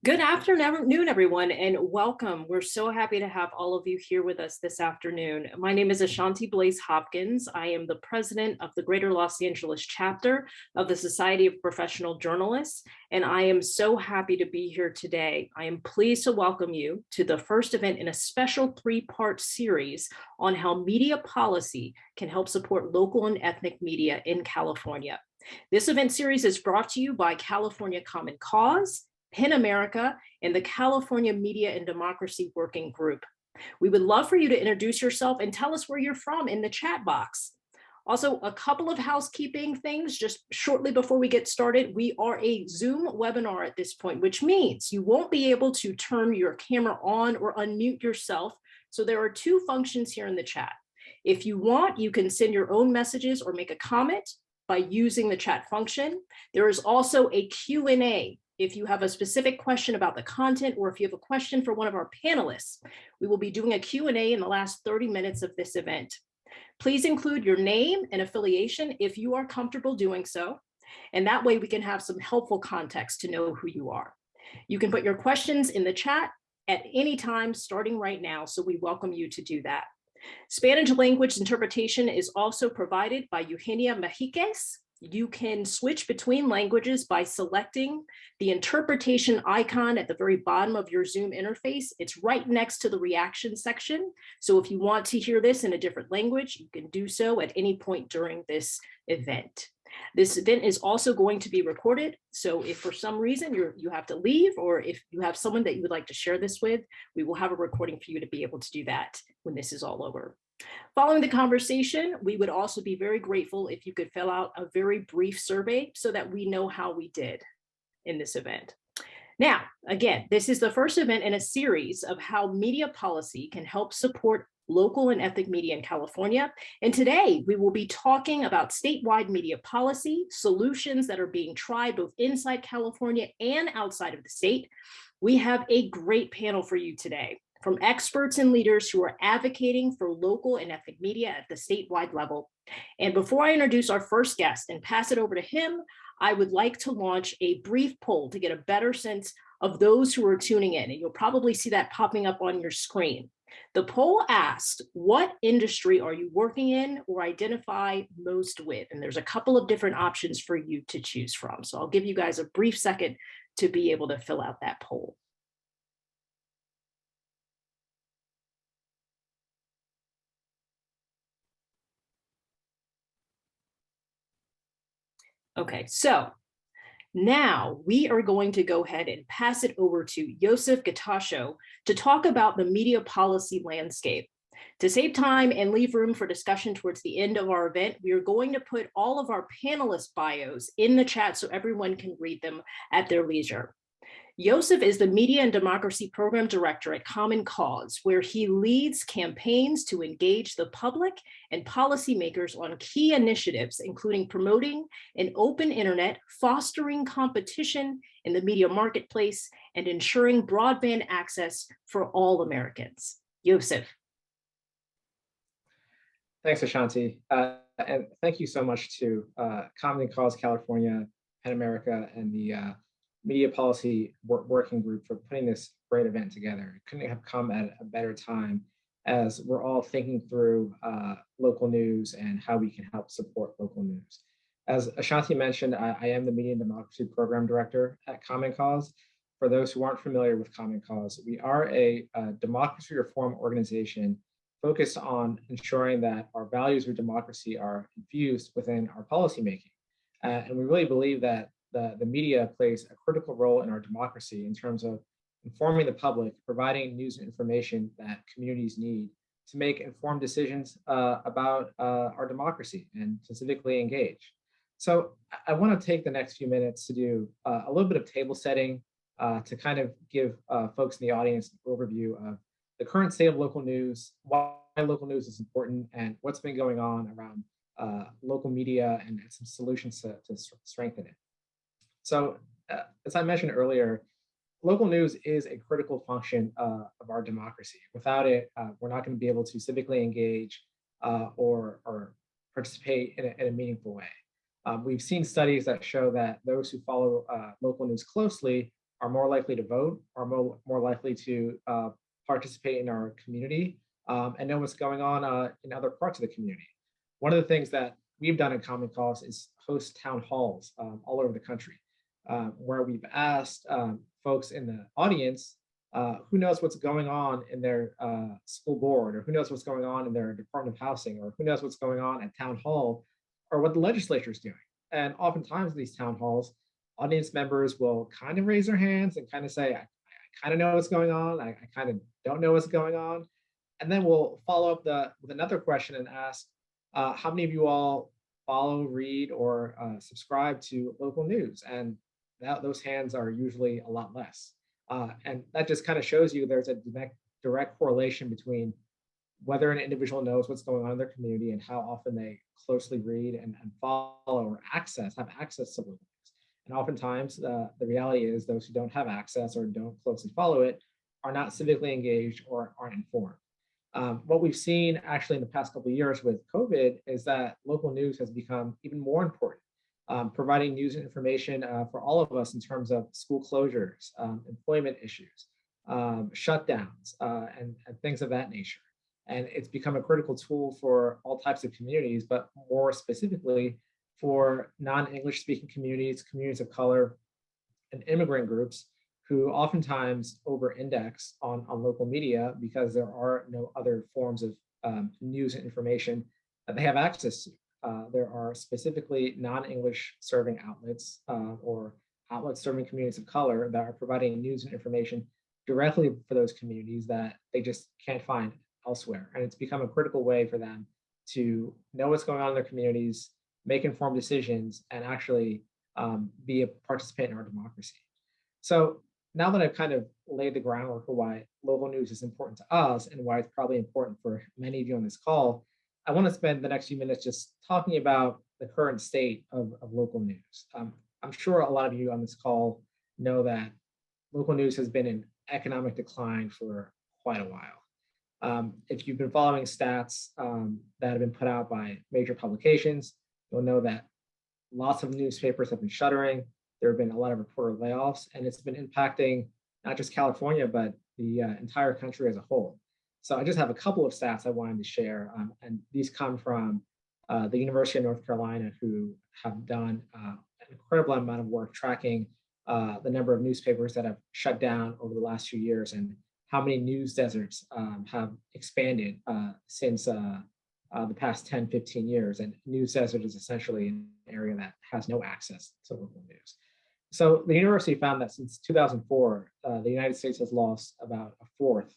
Good afternoon, everyone, and welcome. We're so happy to have all of you here with us this afternoon. My name is Ashanti Blaze Hopkins. I am the president of the Greater Los Angeles chapter of the Society of Professional Journalists, and I am so happy to be here today. I am pleased to welcome you to the first event in a special three-part series on how media policy can help support local and ethnic media in California. This event series is brought to you by California Common Cause, PEN America, and the California Media and Democracy Working Group. We would love for you to introduce yourself and tell us where you're from in the chat box. Also, a couple of housekeeping things just shortly before we get started. We are a Zoom webinar at this point, which means you won't be able to turn your camera on or unmute yourself. So there are two functions here in the chat. If you want, you can send your own messages or make a comment by using the chat function. There is also a Q&A. If you have a specific question about the content, or if you have a question for one of our panelists, we will be doing a Q&A in the last 30 minutes of this event. Please include your name and affiliation if you are comfortable doing so, and that way we can have some helpful context to know who you are. You can put your questions in the chat at any time starting right now, so we welcome you to do that. Spanish language interpretation is also provided by Eugenia Mejiques. You can switch between languages by selecting the interpretation icon at the very bottom of your Zoom interface. It's right next to the reaction section. So if you want to hear this in a different language, you can do so at any point during this event. This event is also going to be recorded. So if for some reason you have to leave, or if you have someone that you would like to share this with, we will have a recording for you to be able to do that when this is all over. Following the conversation, we would also be very grateful if you could fill out a very brief survey so that we know how we did in this event. Now, again, this is the first event in a series of how media policy can help support local and ethnic media in California. And today we will be talking about statewide media policy, solutions that are being tried both inside California and outside of the state. We have a great panel for you today, from experts and leaders who are advocating for local and ethnic media at the statewide level. And before I introduce our first guest and pass it over to him, I would like to launch a brief poll to get a better sense of those who are tuning in. And you'll probably see that popping up on your screen. The poll asked, what industry are you working in or identify most with? And there's a couple of different options for you to choose from. So I'll give you guys a brief second to be able to fill out that poll. Okay, so now we are going to go ahead and pass it over to Joseph Gatasho to talk about the media policy landscape. To save time and leave room for discussion towards the end of our event, we are going to put all of our panelists' bios in the chat so everyone can read them at their leisure. Joseph is the Media and Democracy Program Director at Common Cause, where he leads campaigns to engage the public and policymakers on key initiatives, including promoting an open internet, fostering competition in the media marketplace, and ensuring broadband access for all Americans. Joseph. Thanks, Ashanti. And thank you so much to Common Cause California, PEN America, and the Media Policy Working Group for putting this great event together. It couldn't have come at a better time as we're all thinking through local news and how we can help support local news. As Ashanti mentioned, I am the Media and Democracy Program Director at Common Cause. For those who aren't familiar with Common Cause, we are a democracy reform organization focused on ensuring that our values of democracy are infused within our policymaking. And we really believe that the media plays a critical role in our democracy in terms of informing the public, providing news and information that communities need to make informed decisions about our democracy and to civically engage. So I want to take the next few minutes to do a little bit of table setting to kind of give folks in the audience an overview of the current state of local news, why local news is important, and what's been going on around local media and some solutions to strengthen it. So as I mentioned earlier, local news is a critical function of our democracy. Without it, we're not going to be able to civically engage or participate in a meaningful way. We've seen studies that show that those who follow local news closely are more likely to vote, are more likely to participate in our community, and know what's going on in other parts of the community. One of the things that we've done in Common Cause is host town halls all over the country, where we've asked folks in the audience who knows what's going on in their school board, or who knows what's going on in their Department of Housing, or who knows what's going on at town hall, or what the legislature is doing. And oftentimes in these town halls, audience members will kind of raise their hands and kind of say, I kind of know what's going on. I kind of don't know what's going on. And then we'll follow up with another question and ask, how many of you all follow, read, or subscribe to local news? And those hands are usually a lot less. And that just kind of shows you there's a direct correlation between whether an individual knows what's going on in their community and how often they closely read and follow or have access to local news. And oftentimes, the reality is those who don't have access or don't closely follow it are not civically engaged or aren't informed. What we've seen actually in the past couple of years with COVID is that local news has become even more important, providing news and information for all of us in terms of school closures, employment issues, shutdowns, and things of that nature. And it's become a critical tool for all types of communities, but more specifically for non-English speaking communities, communities of color, and immigrant groups who oftentimes over-index on local media because there are no other forms of news and information that they have access to. There are specifically non-English serving outlets or outlets serving communities of color that are providing news and information directly for those communities that they just can't find elsewhere. And it's become a critical way for them to know what's going on in their communities, make informed decisions, and actually be a participant in our democracy. So now that I've kind of laid the groundwork for why local news is important to us and why it's probably important for many of you on this call, I want to spend the next few minutes just talking about the current state of local news. I'm sure a lot of you on this call know that local news has been in economic decline for quite a while. If you've been following stats that have been put out by major publications, you'll know that lots of newspapers have been shuttering. There have been a lot of reporter layoffs, and it's been impacting not just California, but the entire country as a whole. So I just have a couple of stats I wanted to share, and these come from the University of North Carolina, who have done an incredible amount of work tracking the number of newspapers that have shut down over the last few years and how many news deserts have expanded since the past 10, 15 years. And news desert is essentially an area that has no access to local news. So the university found that since 2004, the United States has lost about a fourth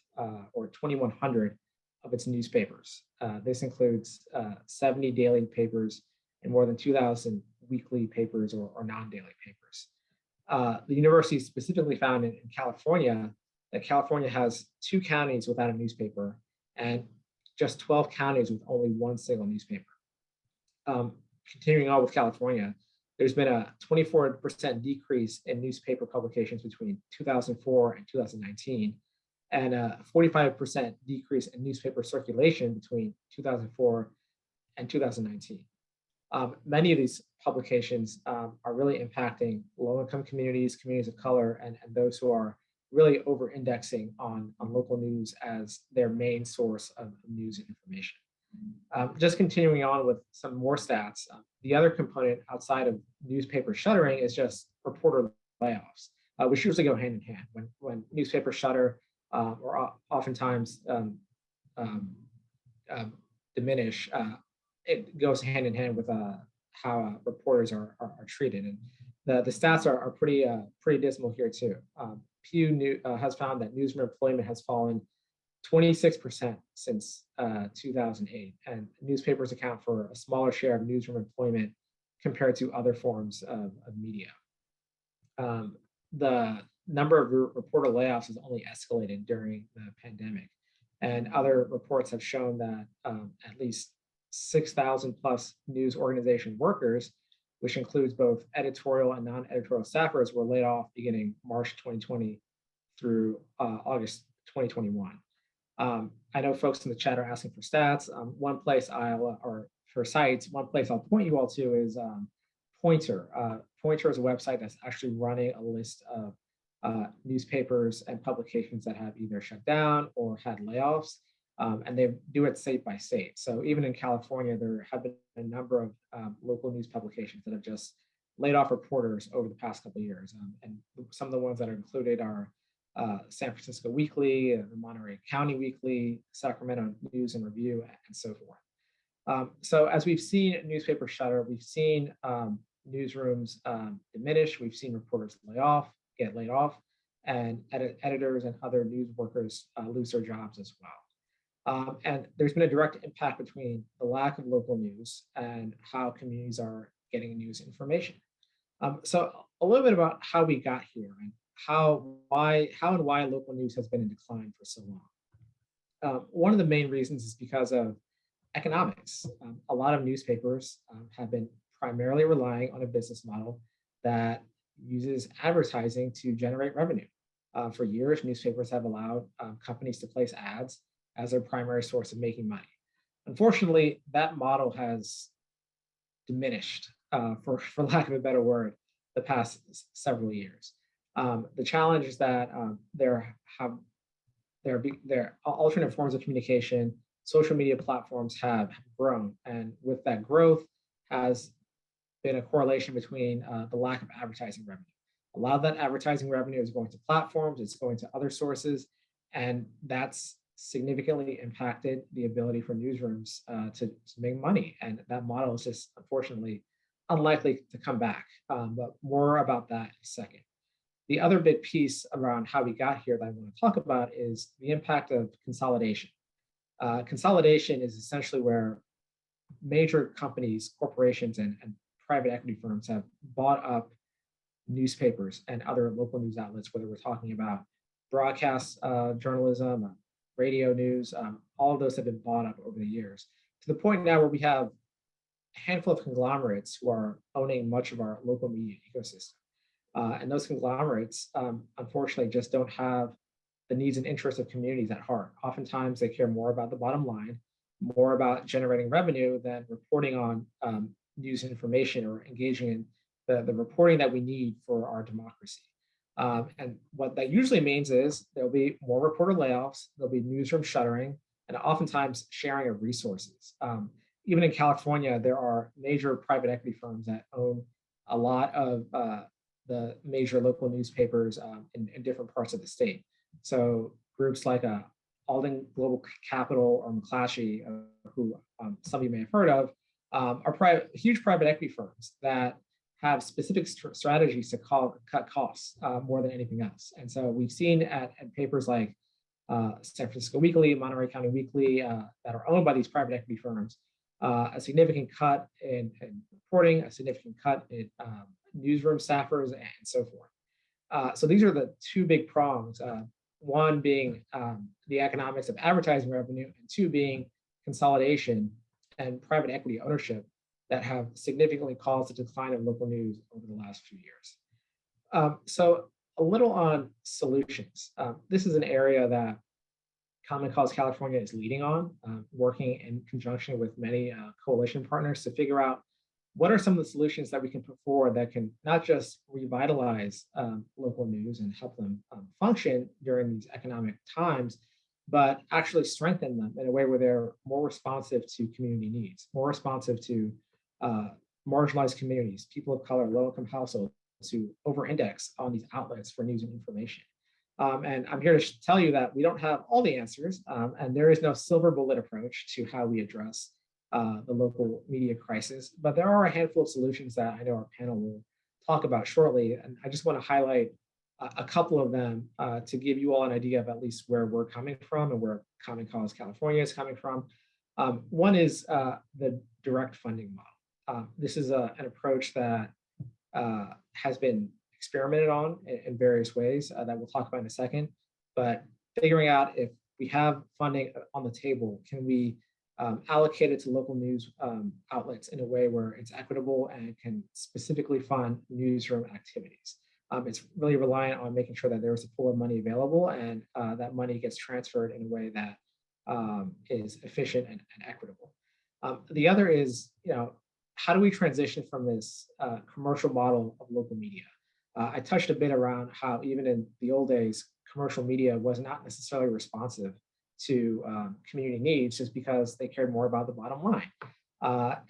or 2,100 of its newspapers. This includes 70 daily papers and more than 2,000 weekly papers or non-daily papers. The university specifically found in California that California has 2 counties without a newspaper and just 12 counties with only one single newspaper. Continuing on with California, there's been a 24% decrease in newspaper publications between 2004 and 2019, and a 45% decrease in newspaper circulation between 2004 and 2019. Many of these publications are really impacting low-income communities, communities of color, and those who are really over-indexing on local news as their main source of news and information. Just continuing on with some more stats, the other component outside of newspaper shuttering is just reporter layoffs, which usually go hand in hand. When newspapers shutter or oftentimes diminish, it goes hand in hand with how reporters are treated. And the stats are pretty dismal here too. Pew has found that newsroom employment has fallen 26% since 2008, and newspapers account for a smaller share of newsroom employment compared to other forms of media. The number of reporter layoffs has only escalated during the pandemic, and other reports have shown that at least 6,000 plus news organization workers, which includes both editorial and non-editorial staffers, were laid off beginning March 2020 through August 2021. I know folks in the chat are asking for stats. One place or for sites, one place I'll point you all to is Pointer. Pointer is a website that's actually running a list of newspapers and publications that have either shut down or had layoffs, and they do it state by state. So even in California, there have been a number of local news publications that have just laid off reporters over the past couple of years. And some of the ones that are included are San Francisco Weekly, the Monterey County Weekly, Sacramento News and Review, and so forth. So as we've seen newspapers shutter, we've seen newsrooms diminish, we've seen reporters get laid off, and editors and other news workers lose their jobs as well. And there's been a direct impact between the lack of local news and how communities are getting news information. So a little bit about how we got here and how and why local news has been in decline for so long. One of the main reasons is because of economics. A lot of newspapers have been primarily relying on a business model that uses advertising to generate revenue. For years, newspapers have allowed companies to place ads as their primary source of making money. Unfortunately, that model has diminished, for lack of a better word, the past several years. The challenge is that there are alternate forms of communication. Social media platforms have grown, and with that growth has been a correlation between the lack of advertising revenue. A lot of that advertising revenue is going to platforms, it's going to other sources, and that's significantly impacted the ability for newsrooms to make money. And that model is just unfortunately unlikely to come back. But more about that in a second. The other big piece around how we got here that I want to talk about is the impact of consolidation. Consolidation is essentially where major companies, corporations, and private equity firms have bought up newspapers and other local news outlets, whether we're talking about broadcast journalism, radio news, all of those have been bought up over the years, to the point now where we have a handful of conglomerates who are owning much of our local media ecosystem. And those conglomerates, unfortunately, just don't have the needs and interests of communities at heart. Oftentimes, they care more about the bottom line, more about generating revenue than reporting on news and information or engaging in the reporting that we need for our democracy. And what that usually means is there'll be more reporter layoffs, there'll be newsroom shuttering, and oftentimes sharing of resources. Even in California, there are major private equity firms that own a lot of the major local newspapers in different parts of the state. So groups like Alden Global Capital or McClatchy, who some of you may have heard of, are huge private equity firms that have specific strategies to cut costs more than anything else. And so we've seen at papers like San Francisco Weekly, Monterey County Weekly, that are owned by these private equity firms, a significant cut in reporting, a significant cut in newsroom staffers, and so forth. So these are the two big prongs, one being the economics of advertising revenue, and two being consolidation and private equity ownership that have significantly caused the decline of local news over the last few years. So a little on solutions. This is an area that Common Cause California is leading on, working in conjunction with many coalition partners to figure out what are some of the solutions that we can put forward that can not just revitalize local news and help them function during these economic times, but actually strengthen them in a way where they're more responsive to community needs, more responsive to marginalized communities, people of color, low-income households who over-index on these outlets for news and information. And I'm here to tell you that we don't have all the answers, and there is no silver bullet approach to how we address the local media crisis, but there are a handful of solutions that I know our panel will talk about shortly. And I just want to highlight a couple of them to give you all an idea of at least where we're coming from and where Common Cause California is coming from. One is the direct funding model. This is an approach that has been experimented on in various ways that we'll talk about in a second, but figuring out if we have funding on the table, can we allocate it to local news outlets in a way where it's equitable and can specifically fund newsroom activities. It's really reliant on making sure that there is a pool of money available and that money gets transferred in a way that is efficient and equitable. The other is, how do we transition from this commercial model of local media? I touched a bit around how even in the old days, commercial media was not necessarily responsive to community needs just because they cared more about the bottom line.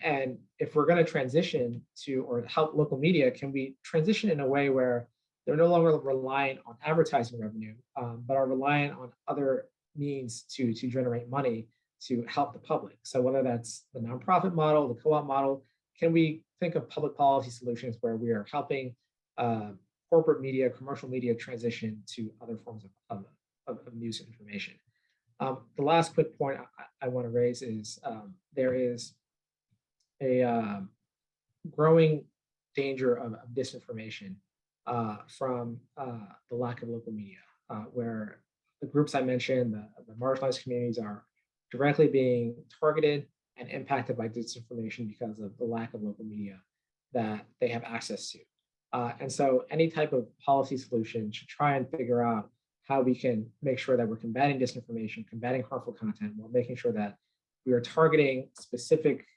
And if we're going to transition to or help local media, can we transition in a way where they're no longer reliant on advertising revenue, but are reliant on other means to generate money to help the public? So whether that's the nonprofit model, the co-op model, can we think of public policy solutions where we are helping corporate media, commercial media transition to other forms of news and information? The last quick point I want to raise is there is a growing danger of disinformation from the lack of local media, where the groups I mentioned, the marginalized communities, are directly being targeted and impacted by disinformation because of the lack of local media that they have access to. And so any type of policy solution should try and figure out how we can make sure that we're combating disinformation, combating harmful content, while making sure that we are targeting specific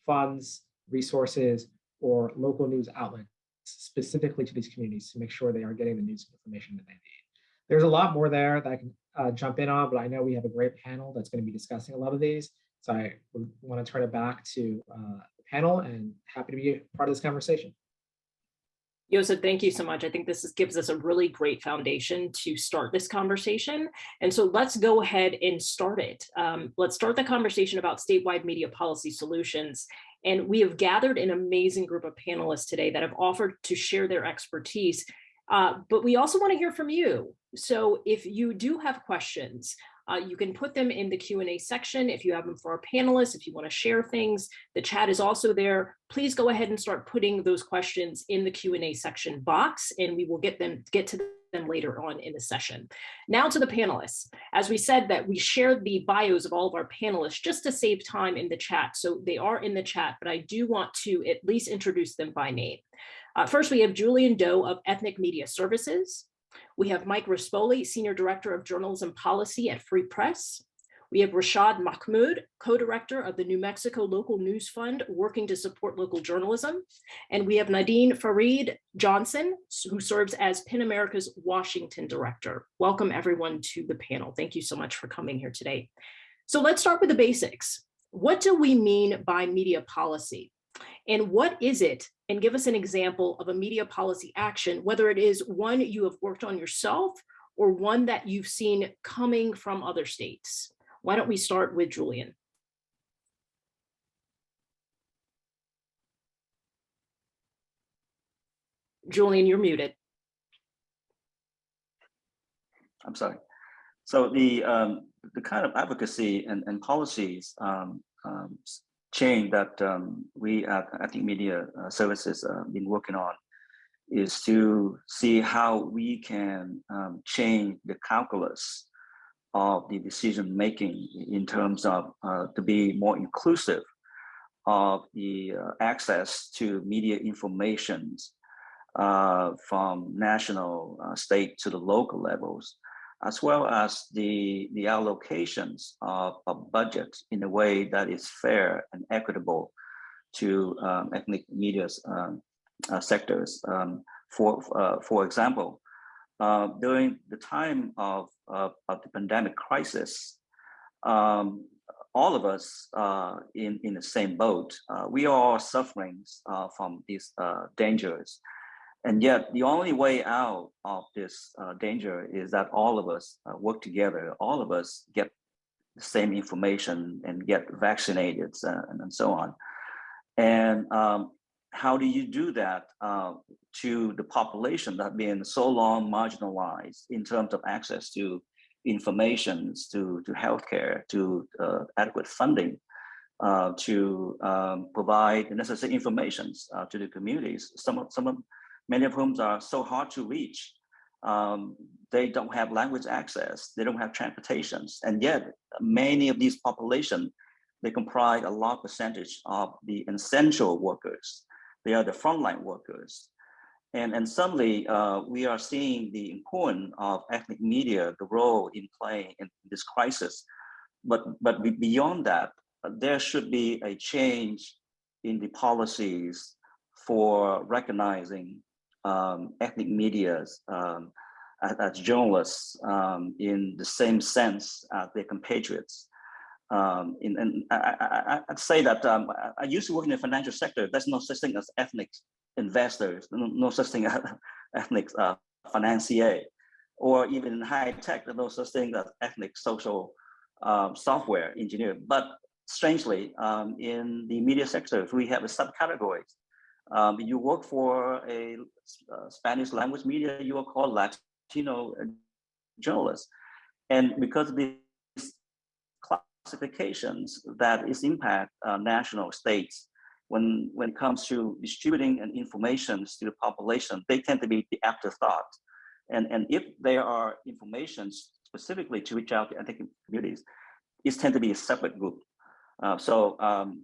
funds, resources, or local news outlets specifically to these communities to make sure they are getting the news and information that they need. There's a lot more there that I can jump in on, but I know we have a great panel that's going to be discussing a lot of these. So I want to turn it back to the panel, and happy to be a part of this conversation. Joseph, thank you so much. I think this gives us a really great foundation to start this conversation. And so let's go ahead and start it. Let's start the conversation about statewide media policy solutions. And we have gathered an amazing group of panelists today that have offered to share their expertise. But we also want to hear from you. So if you do have questions, you can put them in the Q&A section. If you have them for our panelists, if you want to share things, the chat is also there. Please go ahead and start putting those questions in the Q&A section box, and we will get to them later on in the session. Now to the panelists. As we said, that we shared the bios of all of our panelists just to save time in the chat. So they are in the chat, but I do want to at least introduce them by name. First, we have Julian Doe of Ethnic Media Services. We have Mike Rispoli, Senior Director of Journalism Policy at Free Press. We have Rashad Mahmoud, Co-Director of the New Mexico Local News Fund, working to support local journalism. And we have Nadine Farid Johnson, who serves as PEN America's Washington Director. Welcome everyone to the panel. Thank you so much for coming here today. So let's start with the basics. What do we mean by media policy? And what is it? And give us an example of a media policy action, whether it is one you have worked on yourself or one that you've seen coming from other states. Why don't we start with Julian? Julian, you're muted. I'm sorry. So the kind of advocacy and policies chain that we at Ethnic Media Services been working on is to see how we can change the calculus of the decision making in terms of to be more inclusive of the access to media information from national, state to the local levels, as well as the allocations of budget in a way that is fair and equitable to ethnic media sectors. For example, during the time of the pandemic crisis, all of us in the same boat, we are suffering from these dangers. And yet the only way out of this danger is that all of us work together, all of us get the same information and get vaccinated and so on. And how do you do that to the population that have been so long marginalized in terms of access to information, to healthcare, to adequate funding, to provide the necessary information to the communities? Many of whom are so hard to reach. They don't have language access, they don't have transportations, and yet many of these populations, they comprise a large percentage of the essential workers. They are the frontline workers. And suddenly we are seeing the importance of ethnic media, the role in playing in this crisis. But beyond that, there should be a change in the policies for recognizing ethnic medias as journalists in the same sense as their compatriots. I'd say that I used to work in the financial sector. There's no such thing as ethnic investors, no such thing as ethnic financier, or even in high tech, there's no such thing as ethnic social software engineer. But strangely, in the media sector, we have a subcategories. You work for a Spanish language media, you are called Latino journalists. And because of these classifications that is impact national states, when it comes to distributing information to the population, they tend to be the afterthought. And if there are information specifically to reach out to ethnic communities, it tend to be a separate group. So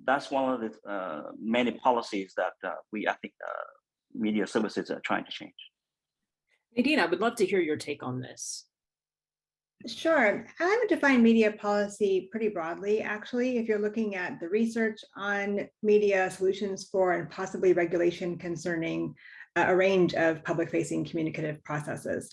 that's one of the many policies that I think media services are trying to change. Nadine, I would love to hear your take on this. Sure. I would define media policy pretty broadly, actually. If you're looking at the research on media solutions for and possibly regulation concerning a range of public-facing communicative processes.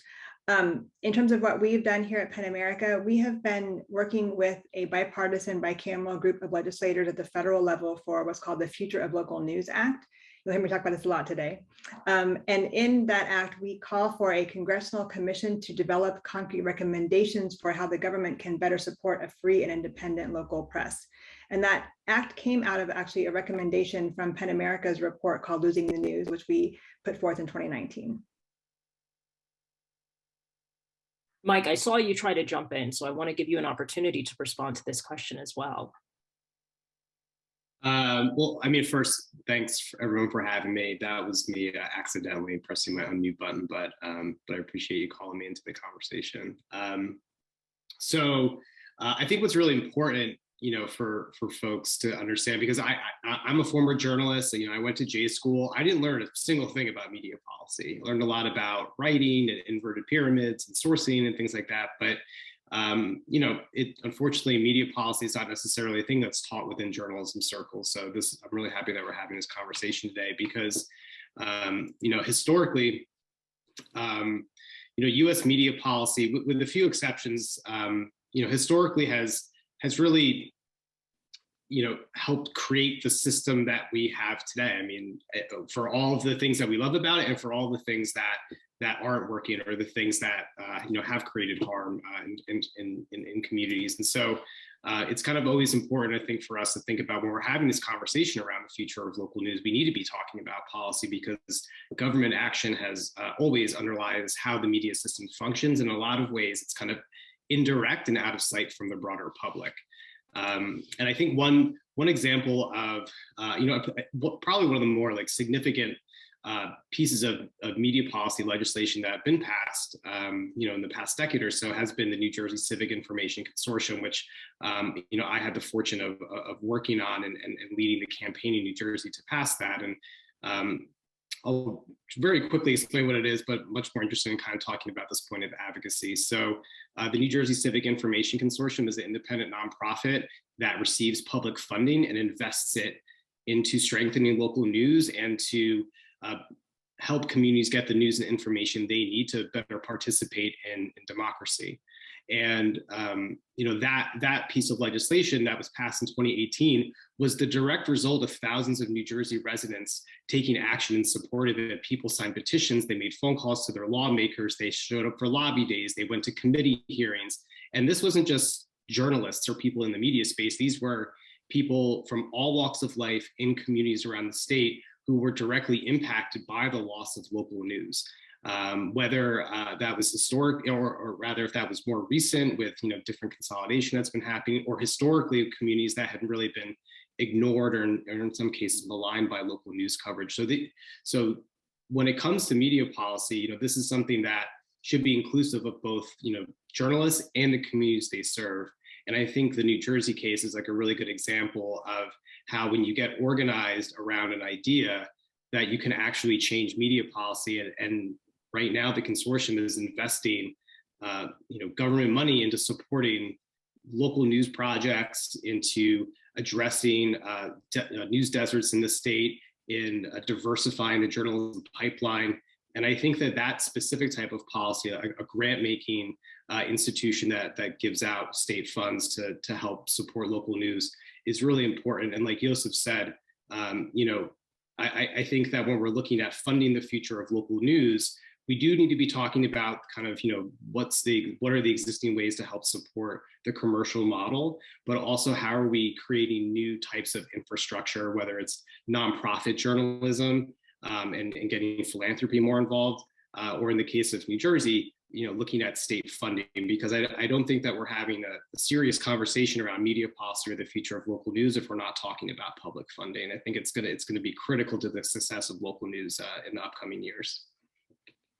In terms of what we've done here at PEN America, we have been working with a bipartisan, bicameral group of legislators at the federal level for what's called the Future of Local News Act. You'll hear me talk about this a lot today. And in that act, we call for a congressional commission to develop concrete recommendations for how the government can better support a free and independent local press. And that act came out of actually a recommendation from PEN America's report called Losing the News, which we put forth in 2019. Mike, I saw you try to jump in, so I want to give you an opportunity to respond to this question as well. Well, I mean, first, thanks everyone for having me. That was me accidentally pressing my unmute button, but I appreciate you calling me into the conversation. So I think what's really important, you know, for folks to understand, because I'm a former journalist, and, you know, I went to J school. I didn't learn a single thing about media policy. I learned a lot about writing and inverted pyramids and sourcing and things like that. But you know, unfortunately, media policy is not necessarily a thing that's taught within journalism circles. So I'm really happy that we're having this conversation today, because you know, historically, you know, U.S. media policy, with a few exceptions, you know, historically has really, you know, helped create the system that we have today. I mean, for all of the things that we love about it, and for all the things that aren't working, or the things that you know, have created harm in communities. And so it's kind of always important, I think, for us to think about, when we're having this conversation around the future of local news, we need to be talking about policy, because government action has always underlies how the media system functions. In a lot of ways, it's kind of indirect and out of sight from the broader public. And I think one example of, you know, probably one of the more like significant pieces of media policy legislation that have been passed, you know, in the past decade or so, has been the New Jersey Civic Information Consortium, which, you know, I had the fortune of working on and leading the campaign in New Jersey to pass that. And I'll very quickly explain what it is, but much more interested in kind of talking about this point of advocacy. So the New Jersey Civic Information Consortium is an independent nonprofit that receives public funding and invests it into strengthening local news and to help communities get the news and information they need to better participate in democracy. And you know, that piece of legislation that was passed in 2018 was the direct result of thousands of New Jersey residents taking action in support of it. People signed petitions, they made phone calls to their lawmakers, they showed up for lobby days, they went to committee hearings. And this wasn't just journalists or people in the media space. These were people from all walks of life in communities around the state who were directly impacted by the loss of local news. Whether that was historic, or rather if that was more recent with, you know, different consolidation that's been happening, or historically communities that had really been ignored or in some cases maligned by local news coverage. So when it comes to media policy, you know, this is something that should be inclusive of both, you know, journalists and the communities they serve. And I think the New Jersey case is like a really good example of how, when you get organized around an idea, that you can actually change media policy. And right now, the consortium is investing, you know, government money into supporting local news projects, into addressing news deserts in the state, in diversifying the journalism pipeline. And I think that that specific type of policy, a grant-making institution that gives out state funds to help support local news, is really important. And like Joseph said, I think that when we're looking at funding the future of local news, we do need to be talking about kind of, what are the existing ways to help support the commercial model, but also how are we creating new types of infrastructure, whether it's nonprofit journalism and getting philanthropy more involved, or in the case of New Jersey, looking at state funding, because I don't think that we're having a serious conversation around media policy or the future of local news if we're not talking about public funding. I think it's gonna be critical to the success of local news in the upcoming years.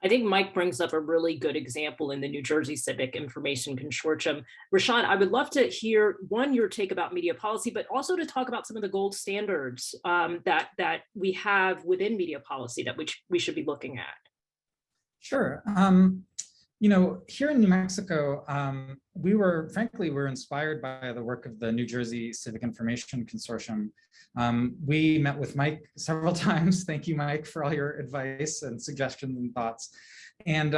I think Mike brings up a really good example in the New Jersey Civic Information Consortium. Rashawn, I would love to hear, one, your take about media policy, but also to talk about some of the gold standards that we have within media policy that we should be looking at. Sure. Here in New Mexico, we're inspired by the work of the New Jersey Civic Information Consortium. We met with Mike several times. Thank you, Mike, for all your advice and suggestions and thoughts. And,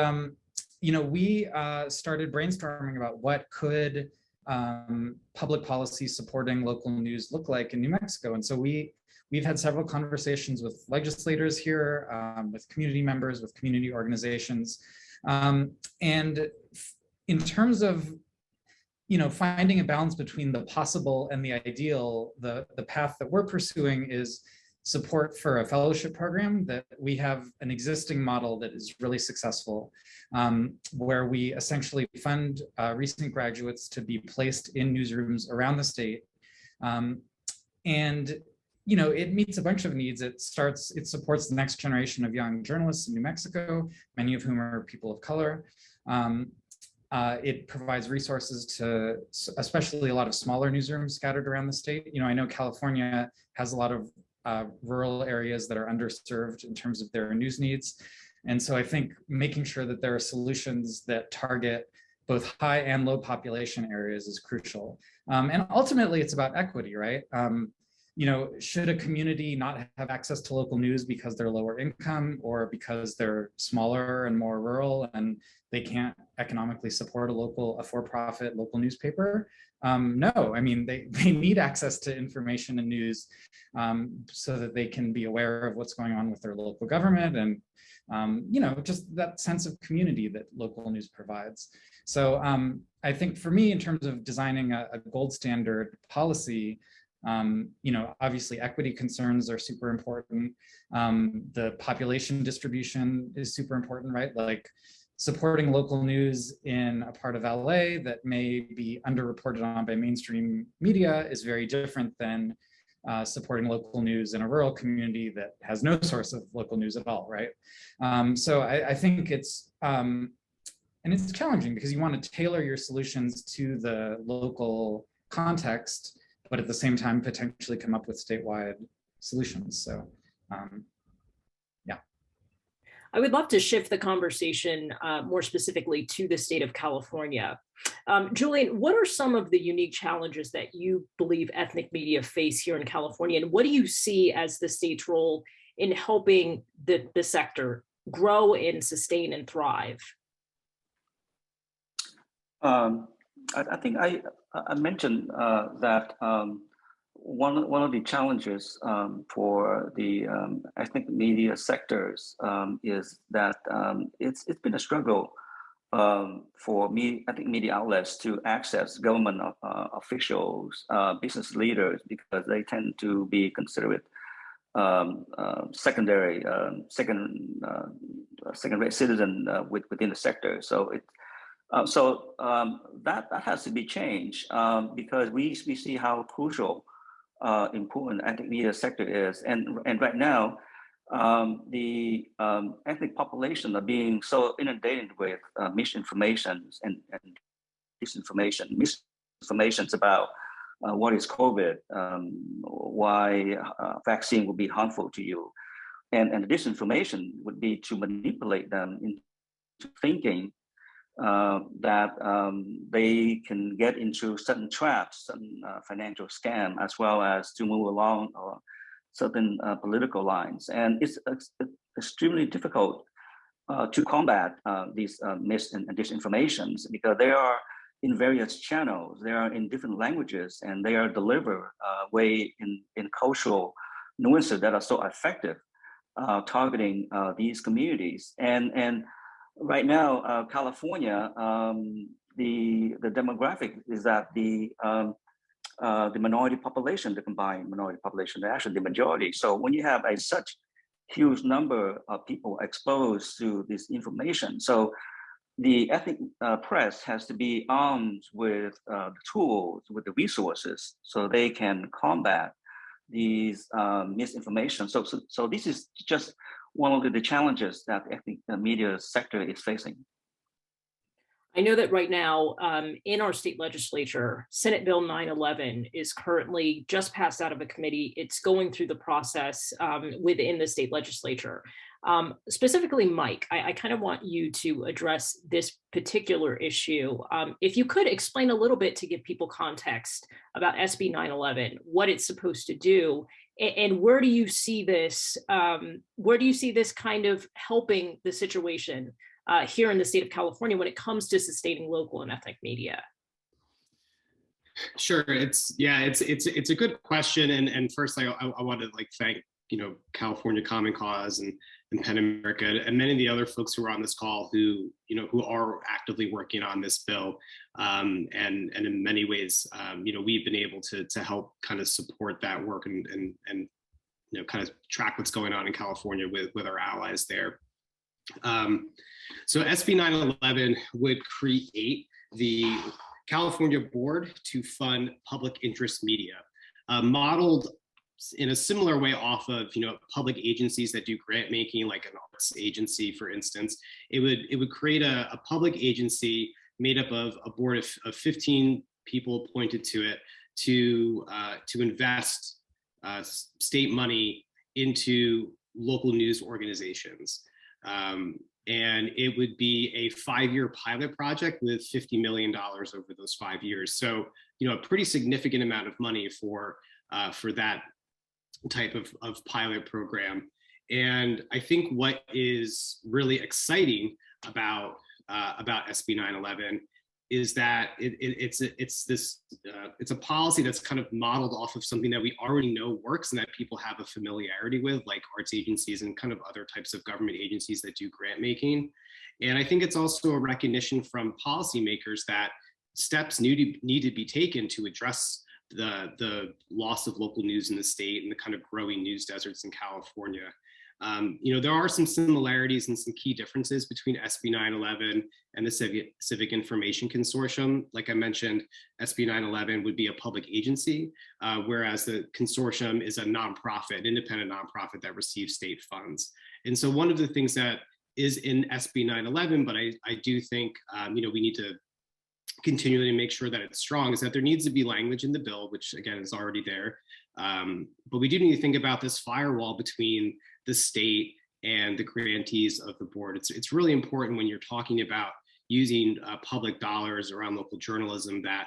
we started brainstorming about what could public policy supporting local news look like in New Mexico. And so we've had several conversations with legislators here, with community members, with community organizations. And in terms of, finding a balance between the possible and the ideal, the path that we're pursuing is support for a fellowship program. That we have an existing model that is really successful, where we essentially fund recent graduates to be placed in newsrooms around the state. And it meets a bunch of needs. It supports the next generation of young journalists in New Mexico, many of whom are people of color. It provides resources to especially a lot of smaller newsrooms scattered around the state. I know California has a lot of rural areas that are underserved in terms of their news needs. And so I think making sure that there are solutions that target both high and low population areas is crucial. And ultimately, it's about equity, right? Should a community not have access to local news because they're lower income or because they're smaller and more rural and they can't economically support a for-profit local newspaper? No, they need access to information and news so that they can be aware of what's going on with their local government and, just that sense of community that local news provides. So I think for me, in terms of designing a gold standard policy, obviously equity concerns are super important. The population distribution is super important, right? Like supporting local news in a part of LA that may be underreported on by mainstream media is very different than supporting local news in a rural community that has no source of local news at all, right? So I think it's challenging because you want to tailor your solutions to the local context, but at the same time, potentially come up with statewide solutions. So, yeah. I would love to shift the conversation more specifically to the state of California. Julian, what are some of the unique challenges that you believe ethnic media face here in California? And what do you see as the state's role in helping the sector grow and sustain and thrive? I think I mentioned that one of the challenges for the ethnic media sectors is that it's been a struggle for ethnic media outlets to access government officials, business leaders, because they tend to be considered second-rate citizen within the sector. So that has to be changed because we see how crucial, important ethnic media sector is, and right now the ethnic population are being so inundated with misinformation and misinformations about what is COVID, why vaccine will be harmful to you, and the disinformation would be to manipulate them into thinking that they can get into certain traps, certain financial scam, as well as to move along certain political lines. And it's extremely difficult to combat these mis and disinformations, because they are in various channels, they are in different languages, and they are delivered way in cultural nuances that are so effective, targeting these communities. And right now, California, the demographic is that the minority population, the combined minority population, they're actually the majority. So when you have such huge number of people exposed to this information, so the ethnic press has to be armed with the tools, with the resources, so they can combat these misinformation. So this is just one of the challenges that the ethnic media sector is facing. I know that right now in our state legislature, Senate Bill 911 is currently just passed out of a committee. It's going through the process within the state legislature. Specifically, Mike, I kind of want you to address this particular issue. If you could explain a little bit to give people context about SB 911, what it's supposed to do, and where do you see this? Where do you see this kind of helping the situation here in the state of California when it comes to sustaining local and ethnic media? Sure, it's a good question, and first I want to thank California Common Cause and PEN America and many of the other folks who are on this call who are actively working on this bill, and in many ways we've been able to help kind of support that work and kind of track what's going on in California with our allies there. So SB 911 would create the California Board to Fund Public Interest Media, modeled in a similar way off of public agencies that do grant making, like an arts agency, for instance. It would create a public agency made up of a board of 15 people appointed to it to invest state money into local news organizations. And it would be a 5-year pilot project with $50 million over those 5 years. So, a pretty significant amount of money for that type of pilot program. And I think what is really exciting about SB 911 is that it's a policy that's kind of modeled off of something that we already know works and that people have a familiarity with, like arts agencies and kind of other types of government agencies that do grant making. And I think it's also a recognition from policymakers that steps need to be taken to address the loss of local news in the state and the kind of growing news deserts in California. There are some similarities and some key differences between SB 911 and the Civic Information Consortium. Like I mentioned, SB 911 would be a public agency, whereas the consortium is a nonprofit, independent nonprofit that receives state funds. And so one of the things that is in SB 911, but I do think we need to continually make sure that it's strong, is that there needs to be language in the bill, which again is already there. But we do need to think about this firewall between the state and the grantees of the board. It's really important when you're talking about using public dollars around local journalism that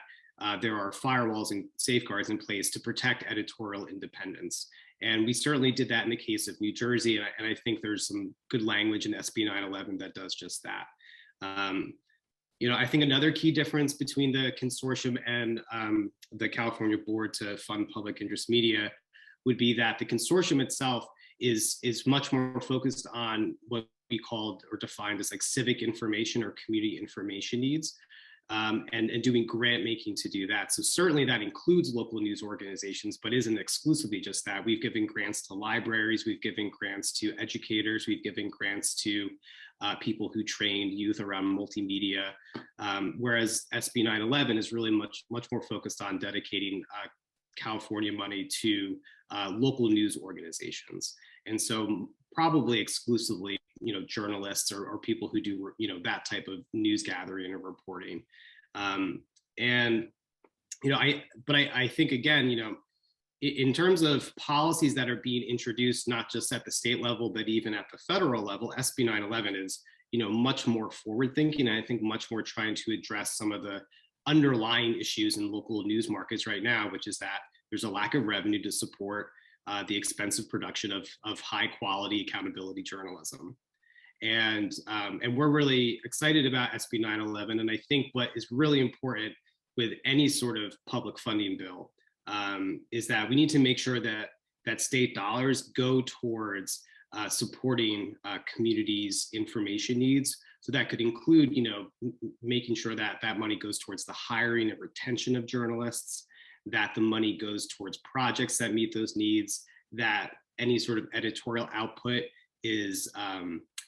there are firewalls and safeguards in place to protect editorial independence. And we certainly did that in the case of New Jersey. And I think there's some good language in SB 911 that does just that. I think another key difference between the consortium and the California Board to Fund Public Interest Media would be that the consortium itself is much more focused on what we called or defined as civic information or community information needs, and doing grant making to do that. So certainly that includes local news organizations, but isn't exclusively just that. We've given grants to libraries, we've given grants to educators, we've given grants to people who train youth around multimedia, whereas SB 911 is really much more focused on dedicating California money to local news organizations. And so probably exclusively, journalists or people who do, that type of news gathering or reporting. I think again, in terms of policies that are being introduced, not just at the state level, but even at the federal level, SB 911 is, much more forward thinking. And I think much more trying to address some of the underlying issues in local news markets right now, which is that there's a lack of revenue to support the expensive production of high quality accountability journalism. And we're really excited about SB 911. And I think what is really important with any sort of public funding bill is that we need to make sure that state dollars go towards supporting communities' information needs. So that could include, making sure that that money goes towards the hiring and retention of journalists, that the money goes towards projects that meet those needs, that any sort of editorial output is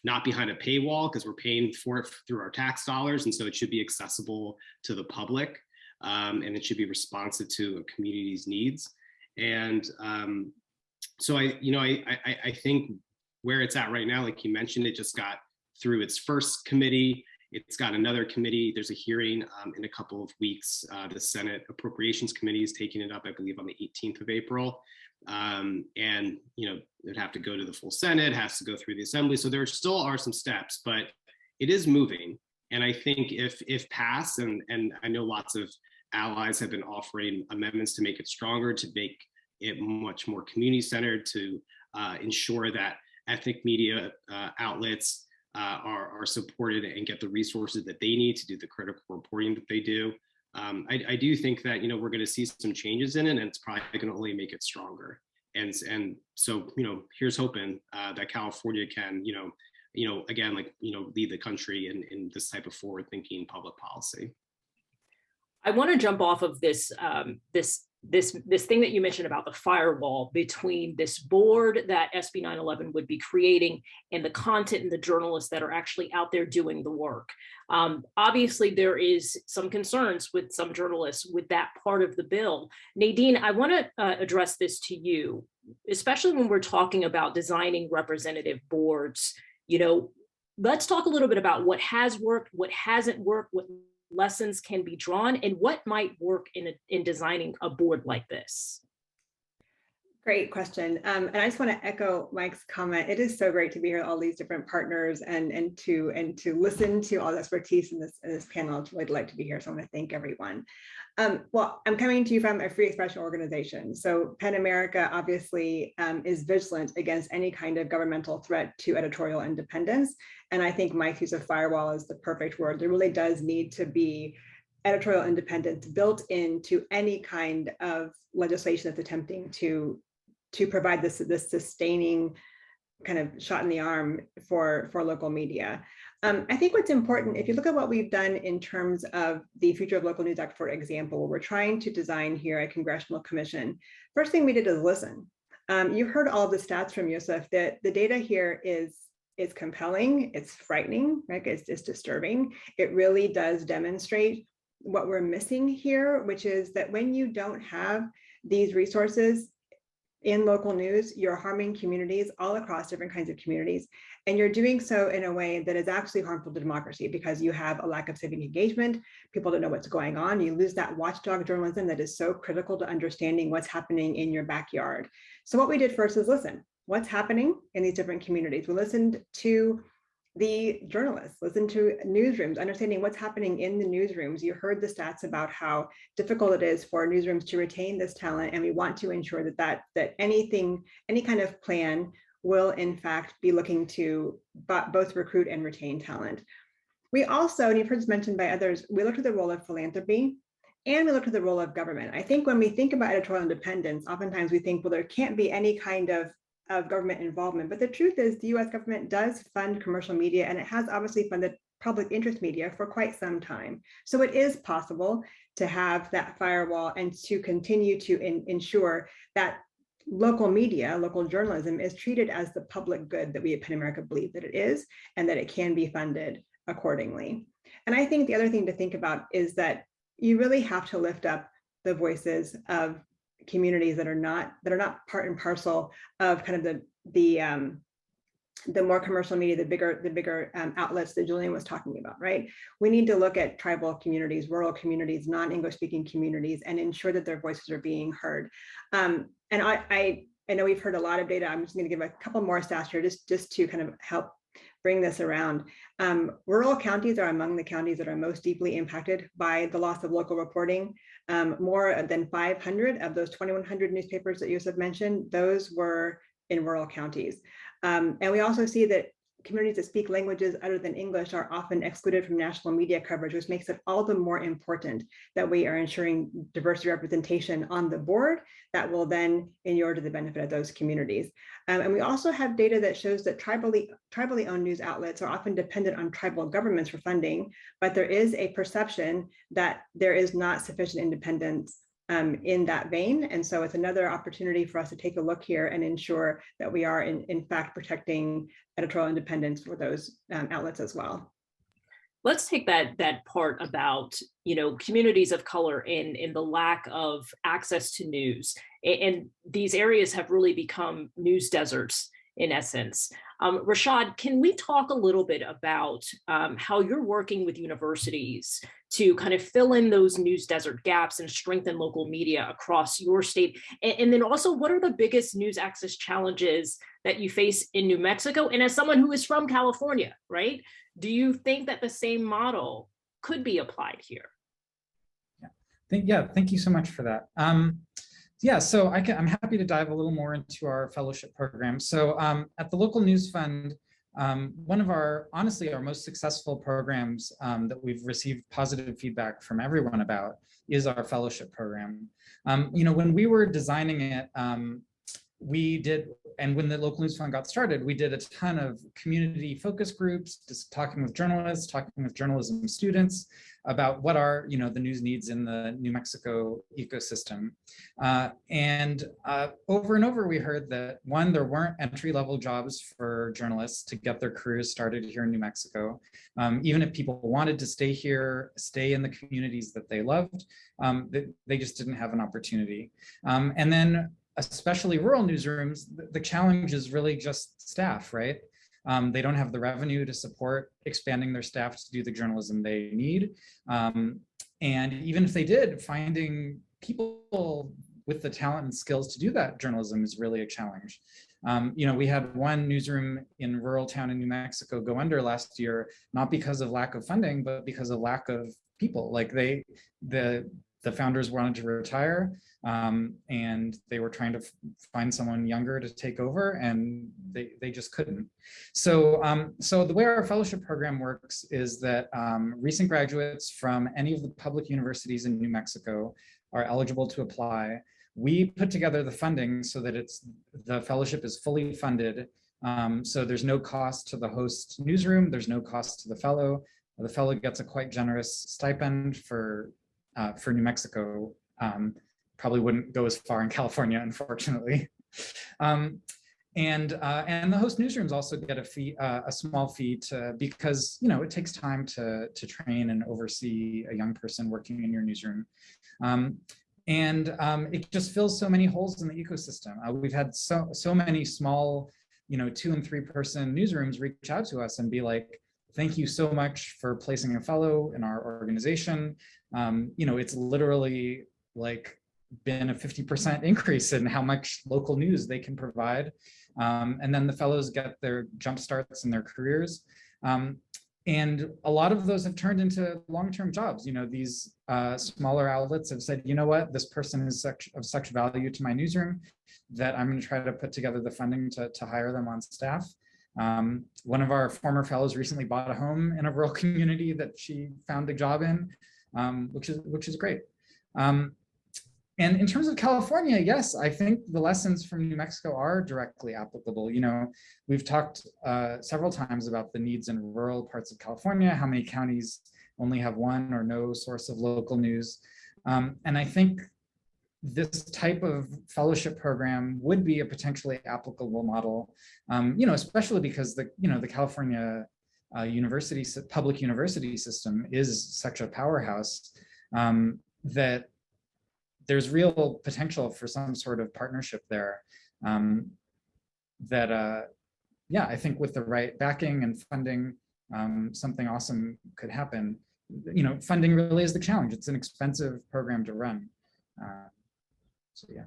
not behind a paywall because we're paying for it through our tax dollars. And so it should be accessible to the public and it should be responsive to a community's needs. And so I think where it's at right now, like you mentioned, it just got through its first committee. It's got another committee. There's a hearing in a couple of weeks. The Senate Appropriations Committee is taking it up, I believe, on the 18th of April. And, it'd have to go to the full Senate, has to go through the Assembly. So there still are some steps, but it is moving. And I think if passed, and I know lots of allies have been offering amendments to make it stronger, to make it much more community-centered, to ensure that ethnic media outlets are supported and get the resources that they need to do the critical reporting that they do. I do think that we're going to see some changes in it, and it's probably going to only make it stronger. And so here's hoping that California can again lead the country in this type of forward-thinking public policy. I want to jump off of this this thing that you mentioned about the firewall between this board that SB 911 would be creating and the content and the journalists that are actually out there doing the work. Obviously, there is some concerns with some journalists with that part of the bill. Nadine, I want to address this to you, especially when we're talking about designing representative boards. Let's talk a little bit about what has worked, what hasn't worked, what lessons can be drawn, and what might work in designing a board like this. Great question. And I just want to echo Mike's comment. It is so great to be here with all these different partners and to listen to all the expertise in this panel. It's really delight to be here. So I want to thank everyone. Well, I'm coming to you from a free expression organization. So PEN America obviously is vigilant against any kind of governmental threat to editorial independence. And I think Mike's use of firewall is the perfect word. There really does need to be editorial independence built into any kind of legislation that's attempting to provide this sustaining kind of shot in the arm for local media. I think what's important, if you look at what we've done in terms of the Future of Local News Act, for example, we're trying to design here a congressional commission. First thing we did is listen. You heard all of the stats from Yusuf that the data here is compelling, it's frightening, right? It's disturbing. It really does demonstrate what we're missing here, which is that when you don't have these resources in local news, you're harming communities all across different kinds of communities. And you're doing so in a way that is actually harmful to democracy because you have a lack of civic engagement. People don't know what's going on. You lose that watchdog journalism that is so critical to understanding what's happening in your backyard. So what we did first is listen. What's happening in these different communities? We listened to the journalists, listen to newsrooms, understanding what's happening in the newsrooms. You heard the stats about how difficult it is for newsrooms to retain this talent, and we want to ensure that any kind of plan will in fact be looking to both recruit and retain talent. We also, and you've heard this mentioned by others, we looked at the role of philanthropy and we looked at the role of government. I think when we think about editorial independence, oftentimes we think, well, there can't be any kind of government involvement. But the truth is the US government does fund commercial media, and it has obviously funded public interest media for quite some time. So it is possible to have that firewall and to continue to ensure that local media, local journalism is treated as the public good that we at PEN America believe that it is, and that it can be funded accordingly. And I think the other thing to think about is that you really have to lift up the voices of communities that are not part and parcel of kind of the more commercial media, the bigger outlets that Julian was talking about, right? We need to look at tribal communities, rural communities, non-English speaking communities, and ensure that their voices are being heard. And I know we've heard a lot of data. I'm just going to give a couple more stats here just to kind of help bring this around. Rural counties are among the counties that are most deeply impacted by the loss of local reporting. More than 500 of those 2,100 newspapers that Yusuf mentioned, those were in rural counties. And we also see that communities that speak languages other than English are often excluded from national media coverage, which makes it all the more important that we are ensuring diversity representation on the board that will then inure to the benefit of those communities. And we also have data that shows that tribally owned news outlets are often dependent on tribal governments for funding, but there is a perception that there is not sufficient independence in that vein. And so it's another opportunity for us to take a look here and ensure that we are in fact protecting editorial independence for those outlets as well. Let's take that part about, communities of color in the lack of access to news. And these areas have really become news deserts in essence. Rashad, can we talk a little bit about how you're working with universities to kind of fill in those news desert gaps and strengthen local media across your state? And then also, what are the biggest news access challenges that you face in New Mexico? And as someone who is from California, right, do you think that the same model could be applied here? Thank you so much for that. So I'm happy to dive a little more into our fellowship program. So at the local news fund, one of our most successful programs that we've received positive feedback from everyone about is our fellowship program. When we were designing it, when the local news fund got started, we did a ton of community focus groups, just talking with journalists, talking with journalism students about what are the news needs in the New Mexico ecosystem. And over and over, we heard that one, there weren't entry-level jobs for journalists to get their careers started here in New Mexico. Even if people wanted to stay here, stay in the communities that they loved, they just didn't have an opportunity. And then especially rural newsrooms, the challenge is really just staff, right? They don't have the revenue to support expanding their staff to do the journalism they need. And even if they did, finding people with the talent and skills to do that journalism is really a challenge. We had one newsroom in rural town in New Mexico go under last year, not because of lack of funding, but because of lack of people. Like the founders wanted to retire, and they were trying to find someone younger to take over, and they just couldn't. So the way our fellowship program works is that recent graduates from any of the public universities in New Mexico are eligible to apply. We put together the funding so that the fellowship is fully funded. So there's no cost to the host newsroom, there's no cost to the fellow. The fellow gets a quite generous stipend for New Mexico. Probably wouldn't go as far in California, unfortunately. And the host newsrooms also get a small fee because it takes time to train and oversee a young person working in your newsroom. It just fills so many holes in the ecosystem. We've had so many small, 2 and 3 person newsrooms reach out to us and be like, thank you so much for placing a fellow in our organization. It's literally like been a 50% increase in how much local news they can provide. And then the fellows get their jump starts in their careers. And a lot of those have turned into long-term jobs. These smaller outlets have said, you know what, this person is of such value to my newsroom that I'm going to try to put together the funding to hire them on staff. One of our former fellows recently bought a home in a rural community that she found a job in, which is great. And in terms of California, yes, I think the lessons from New Mexico are directly applicable. We've talked several times about the needs in rural parts of California, how many counties only have one or no source of local news. And I think this type of fellowship program would be a potentially applicable model, especially because the California public university system is such a powerhouse that there's real potential for some sort of partnership there I think with the right backing and funding, something awesome could happen. Funding really is the challenge. It's an expensive program to run. So yeah.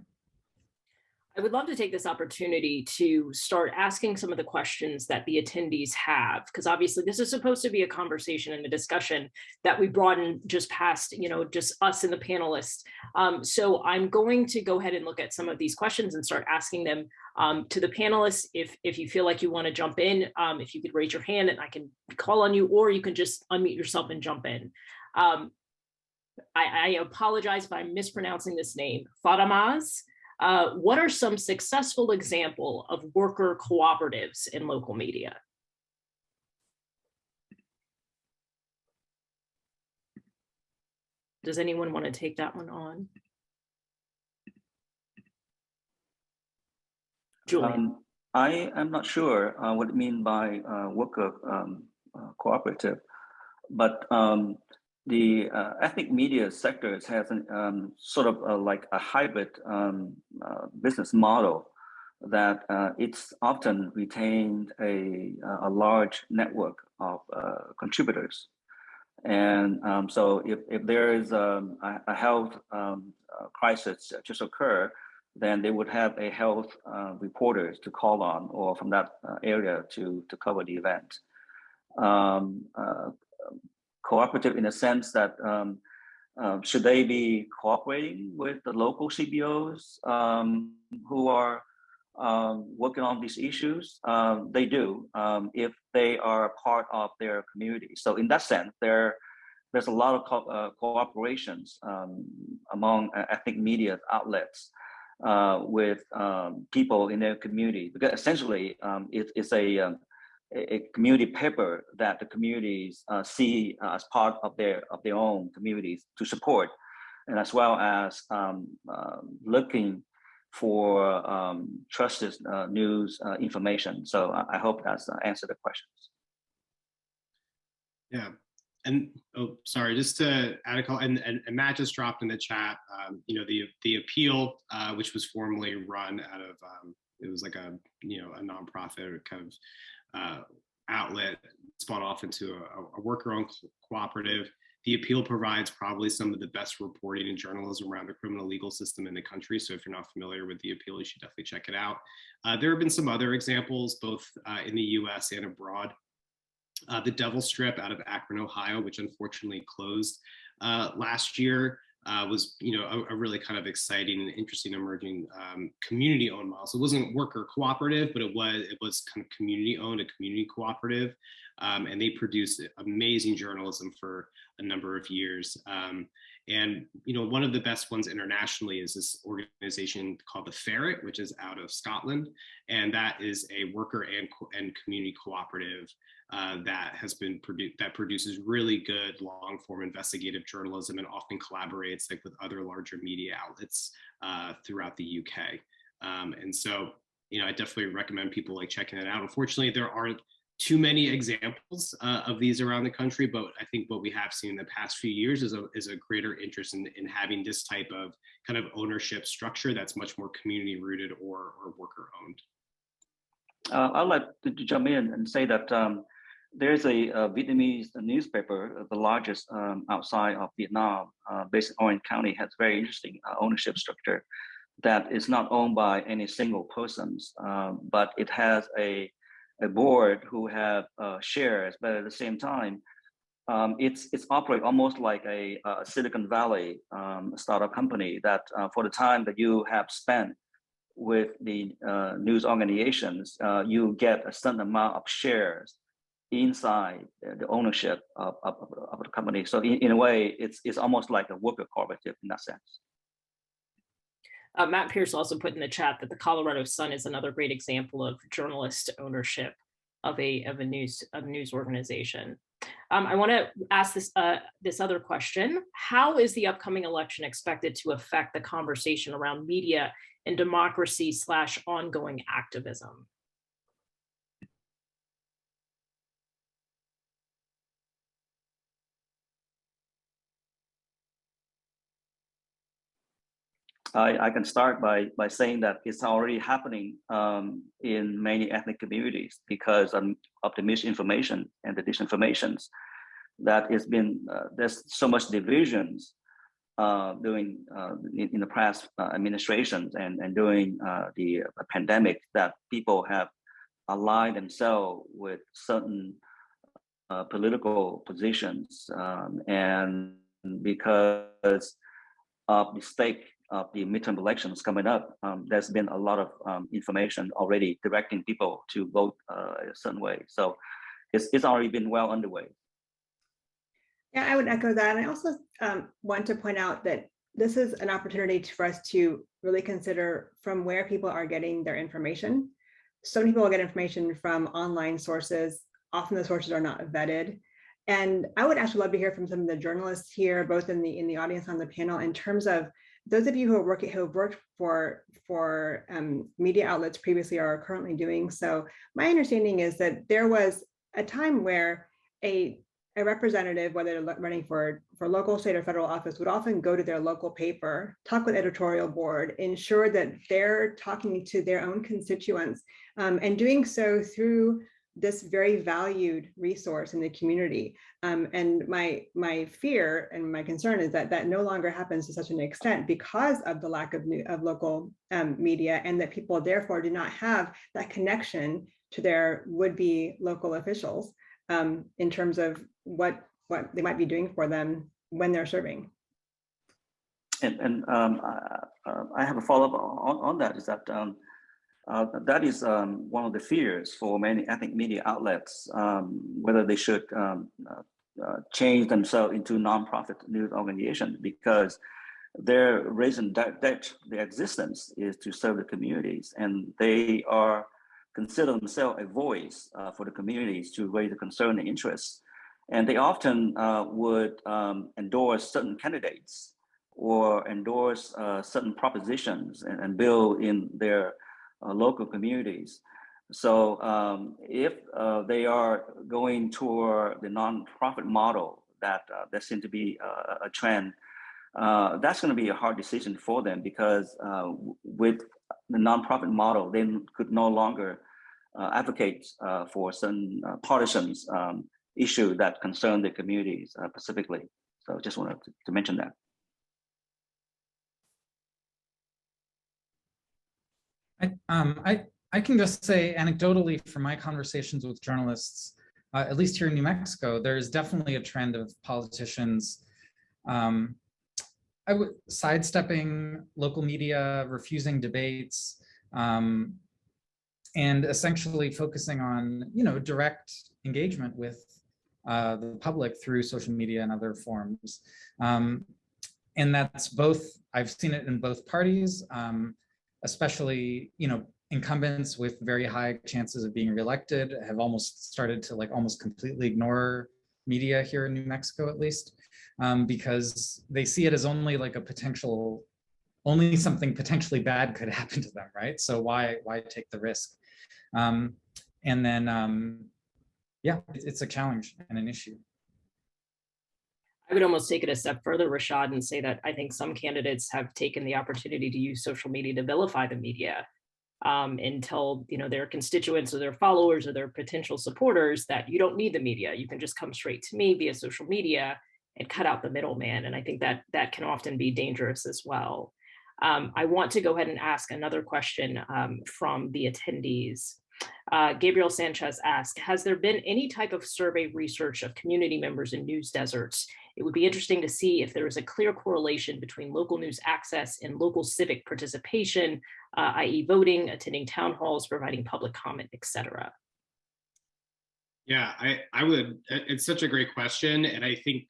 I would love to take this opportunity to start asking some of the questions that the attendees have, because obviously this is supposed to be a conversation and a discussion that we broaden just past, just us and the panelists. So I'm going to go ahead and look at some of these questions and start asking them to the panelists. If you feel like you want to jump in, if you could raise your hand and I can call on you, or you can just unmute yourself and jump in. I apologize if I'm mispronouncing this name. Fatamaz. What are some successful examples of worker cooperatives in local media? Does anyone want to take that one on? Julian. I am not sure what you mean by worker cooperative, but the ethnic media sectors has an, sort of like a hybrid business model that it's often retained a large network of contributors. And so if there is a health crisis just occur, then they would have a health reporters to call on, or from that area to cover the event. Cooperative in a sense that should they be cooperating with the local CBOs who are working on these issues? They do, if they are part of their community. So in that sense, there's a lot of cooperations among ethnic media outlets with people in their community, because essentially it's a community paper that the communities see as part of their own communities to support, and as well as looking for trusted news information. So I hope that's answered the questions. Yeah. And sorry, just to add a call, and Matt just dropped in the chat, the appeal, which was formerly run out of, it was like a nonprofit kind of outlet, spun off into a worker-owned cooperative. The appeal provides probably some of the best reporting and journalism around the criminal legal system in the country. So if you're not familiar with the appeal, you should definitely check it out. There have been some other examples, both in the US and abroad. The Devil Strip out of Akron, Ohio, which unfortunately closed last year, was a really kind of exciting and interesting emerging community-owned model. So it wasn't worker cooperative, but it was kind of community-owned, a community cooperative, and they produced amazing journalism for a number of years. And one of the best ones internationally is this organization called the Ferret, which is out of Scotland, and that is a worker and community cooperative that has been that produces really good long-form investigative journalism and often collaborates with other larger media outlets throughout the UK. And so I definitely recommend people checking it out. Unfortunately, there aren't too many examples of these around the country, but I think what we have seen in the past few years is a greater interest in having this type of kind of ownership structure that's much more community rooted or worker owned. I'd like to jump in and say that there's a Vietnamese newspaper, the largest outside of Vietnam, based in Orange County, has very interesting ownership structure that is not owned by any single persons, but it has a board who have shares, but at the same time, it's operate almost like a Silicon Valley startup company that for the time that you have spent with the news organizations, you get a certain amount of shares inside the ownership of the company. So in a way, it's almost like a worker cooperative in that sense. Matt Pierce also put in the chat that the Colorado Sun is another great example of journalist ownership of a news organization. I want to ask this other question: how is the upcoming election expected to affect the conversation around media and democracy / ongoing activism? I can start by saying that it's already happening in many ethnic communities because of the misinformation and the disinformations that has been, there's so much divisions during in the past administrations and during the pandemic, that people have aligned themselves with certain political positions, and because of the stake of the midterm elections coming up, there's been a lot of information already directing people to vote a certain way. So it's already been well underway. Yeah, I would echo that. And I also want to point out that this is an opportunity for us to really consider from where people are getting their information. So many people get information from online sources. Often the sources are not vetted. And I would actually love to hear from some of the journalists here, both in the audience on the panel, in terms of those of you who have worked for media outlets previously or are currently doing so. My understanding is that there was a time where a representative, whether they're running for local, state, or federal office, would often go to their local paper, talk with editorial board, ensure that they're talking to their own constituents, and doing so through this very valued resource in the community. And my fear and my concern is that that no longer happens to such an extent because of the lack of local media, and that people therefore do not have that connection to their would-be local officials in terms of what they might be doing for them when they're serving. And I have a follow-up on that, is that that is one of the fears for many ethnic media outlets, whether they should change themselves into nonprofit news organizations, because their reason that their existence is to serve the communities, and they are consider themselves a voice for the communities to raise the concern and interests. And they often would endorse certain candidates or endorse certain propositions and build in their local communities. So if they are going toward the nonprofit model, that seems to be a trend, that's going to be a hard decision for them, because with the nonprofit model, they could no longer advocate for certain partisans issue that concern the communities specifically. So just wanted to mention that. I can just say anecdotally from my conversations with journalists, at least here in New Mexico, there is definitely a trend of politicians sidestepping local media, refusing debates, and essentially focusing on direct engagement with the public through social media and other forms. And that's both, I've seen it in both parties, especially incumbents with very high chances of being reelected have almost started to almost completely ignore media here in New Mexico, at least, because they see it as only only something potentially bad could happen to them, right? So why take the risk? And then, yeah, it's a challenge and an issue. I would almost take it a step further, Rashad, and say that I think some candidates have taken the opportunity to use social media to vilify the media, and tell their constituents or their followers or their potential supporters that you don't need the media. You can just come straight to me via social media and cut out the middleman. And I think that that can often be dangerous as well. I want to go ahead and ask another question from the attendees. Gabriel Sanchez asked, has there been any type of survey research of community members in news deserts? It would be interesting to see if there is a clear correlation between local news access and local civic participation, i.e. voting, attending town halls, providing public comment, etc. Yeah, I would, it's such a great question. And I think,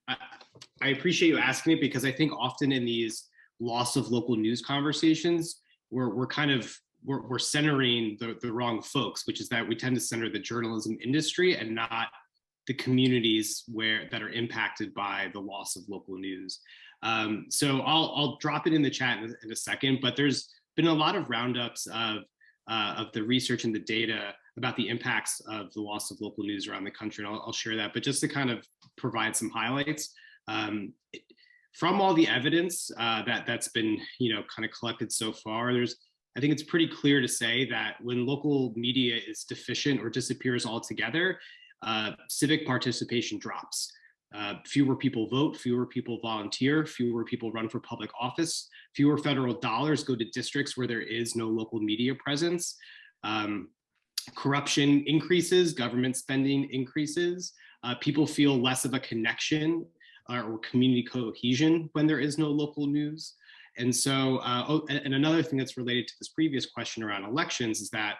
I appreciate you asking it, because I think often in these loss of local news conversations, we're centering the wrong folks, which is that we tend to center the journalism industry and not the communities that are impacted by the loss of local news. So I'll drop it in the chat in a second, but there's been a lot of roundups of the research and the data about the impacts of the loss of local news around the country, and I'll share that. But just to kind of provide some highlights, from all the evidence that's been kind of collected so far, I think it's pretty clear to say that when local media is deficient or disappears altogether, civic participation drops. fewer people vote, fewer people volunteer, fewer people run for public office, fewer federal dollars go to districts where there is no local media presence. Corruption increases, government spending increases. People feel less of a connection or community cohesion when there is no local news. And so, and another thing that's related to this previous question around elections is that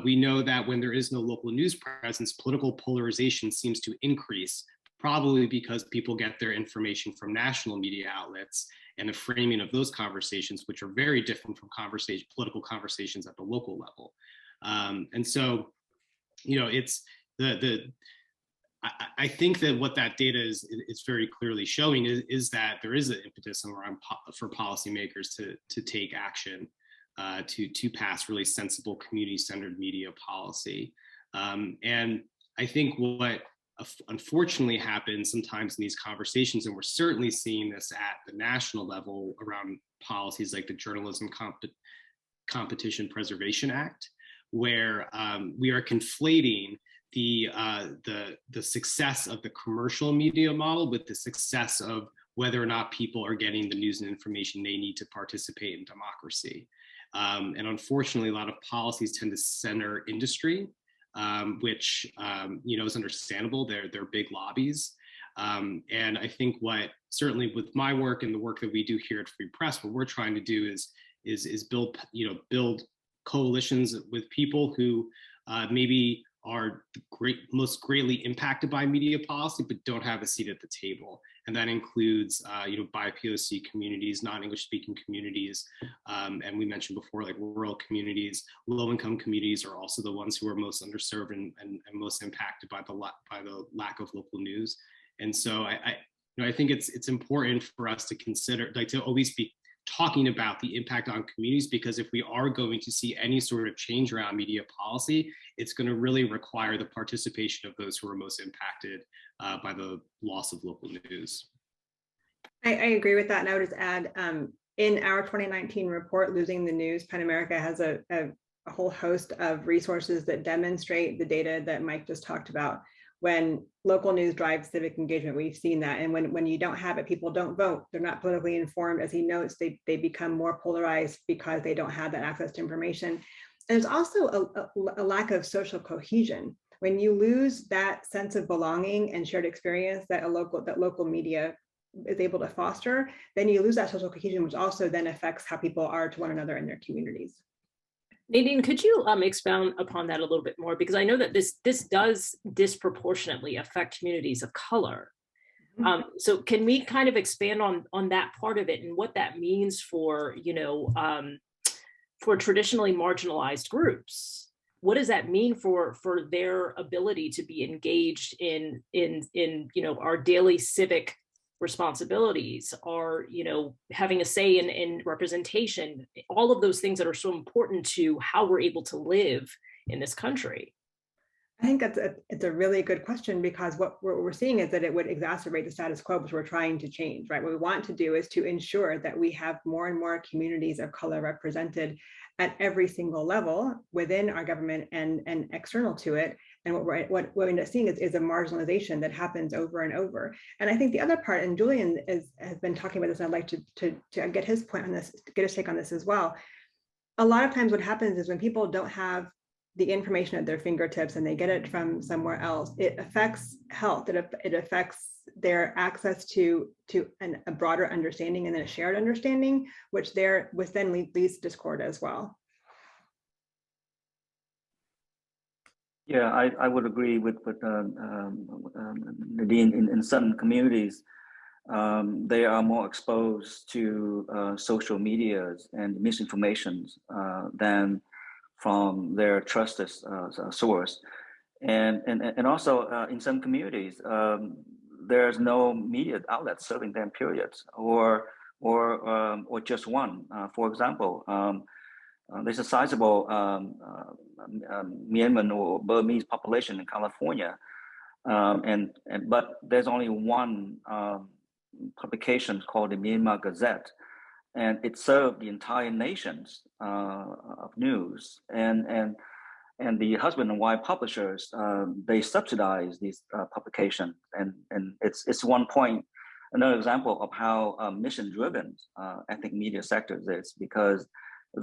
we know that when there is no local news presence, political polarization seems to increase, probably because people get their information from national media outlets and the framing of those conversations, which are very different from political conversations at the local level. And so, you know, it's I think that what that data is very clearly showing is that there is an impetus around for policymakers to take action to pass really sensible community-centered media policy. And I think what unfortunately happens sometimes in these conversations, and we're certainly seeing this at the national level around policies like the Journalism Competition Preservation Act, where we are conflating the success of the commercial media model with the success of whether or not people are getting the news and information they need to participate in democracy. And unfortunately, a lot of policies tend to center industry, which you know, is understandable. They're big lobbies. And I think what certainly with my work and the work that we do here at Free Press, what we're trying to do is build coalitions with people who maybe are most greatly impacted by media policy, but don't have a seat at the table. And that includes, BIPOC communities, non-English speaking communities. And we mentioned before, like rural communities, low-income communities are also the ones who are most underserved and most impacted by the lack of local news. And so I think it's important for us to consider, like to always be talking about the impact on communities, because if we are going to see any sort of change around media policy, it's going to really require the participation of those who are most impacted by the loss of local news. I agree with that. And I would just add, in our 2019 report, Losing the News, PEN America has a whole host of resources that demonstrate the data that Mike just talked about. When local news drives civic engagement, we've seen that. And when you don't have it, people don't vote. They're not politically informed. As he notes, they become more polarized because they don't have that access to information. And there's also a lack of social cohesion. When you lose that sense of belonging and shared experience that local media is able to foster, then you lose that social cohesion, which also then affects how people are to one another in their communities. Nadine, could you expound upon that a little bit more? Because I know that this does disproportionately affect communities of color. So can we kind of expand on that part of it and what that means for, for traditionally marginalized groups? What does that mean for their ability to be engaged in our daily civic responsibilities, are having a say in representation, all of those things that are so important to how we're able to live in this country? I think it's a really good question, because what we're seeing is that it would exacerbate the status quo, which we're trying to change, right? What we want to do is to ensure that we have more and more communities of color represented at every single level within our government and external to it. And what we end up seeing is a marginalization that happens over and over. And I think the other part, and Julian has been talking about this, and I'd like to get his point on this, get his take on this as well. A lot of times what happens is when people don't have the information at their fingertips and they get it from somewhere else, it affects health, it affects their access to a broader understanding and then a shared understanding, which then leads to discord as well. Yeah, I would agree with Nadine. In some communities, they are more exposed to social medias and misinformation than from their trusted source, and also in some communities, there's no media outlet serving them, period, or just one. For example, there's a sizable Myanmar or Burmese population in California, but there's only one publication called the Myanmar Gazette, and it served the entire nations of news, and and the husband and wife publishers, they subsidize these publications, and it's one point, another example of how mission-driven ethnic media sectors is, because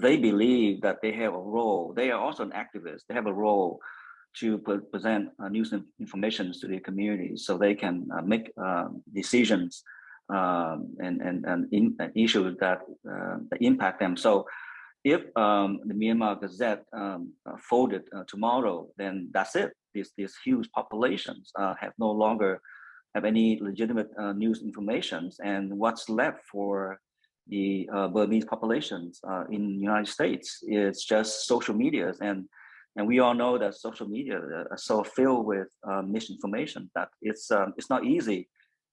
they believe that they have a role. They are also an activist. They have a role to present news information to their communities, so they can make decisions and issues that impact them. So if the Myanmar Gazette folded tomorrow, then that's it. These huge populations have no longer have any legitimate news information, and what's left for the Burmese populations in the United States is just social medias, and we all know that social media are so filled with misinformation that it's not easy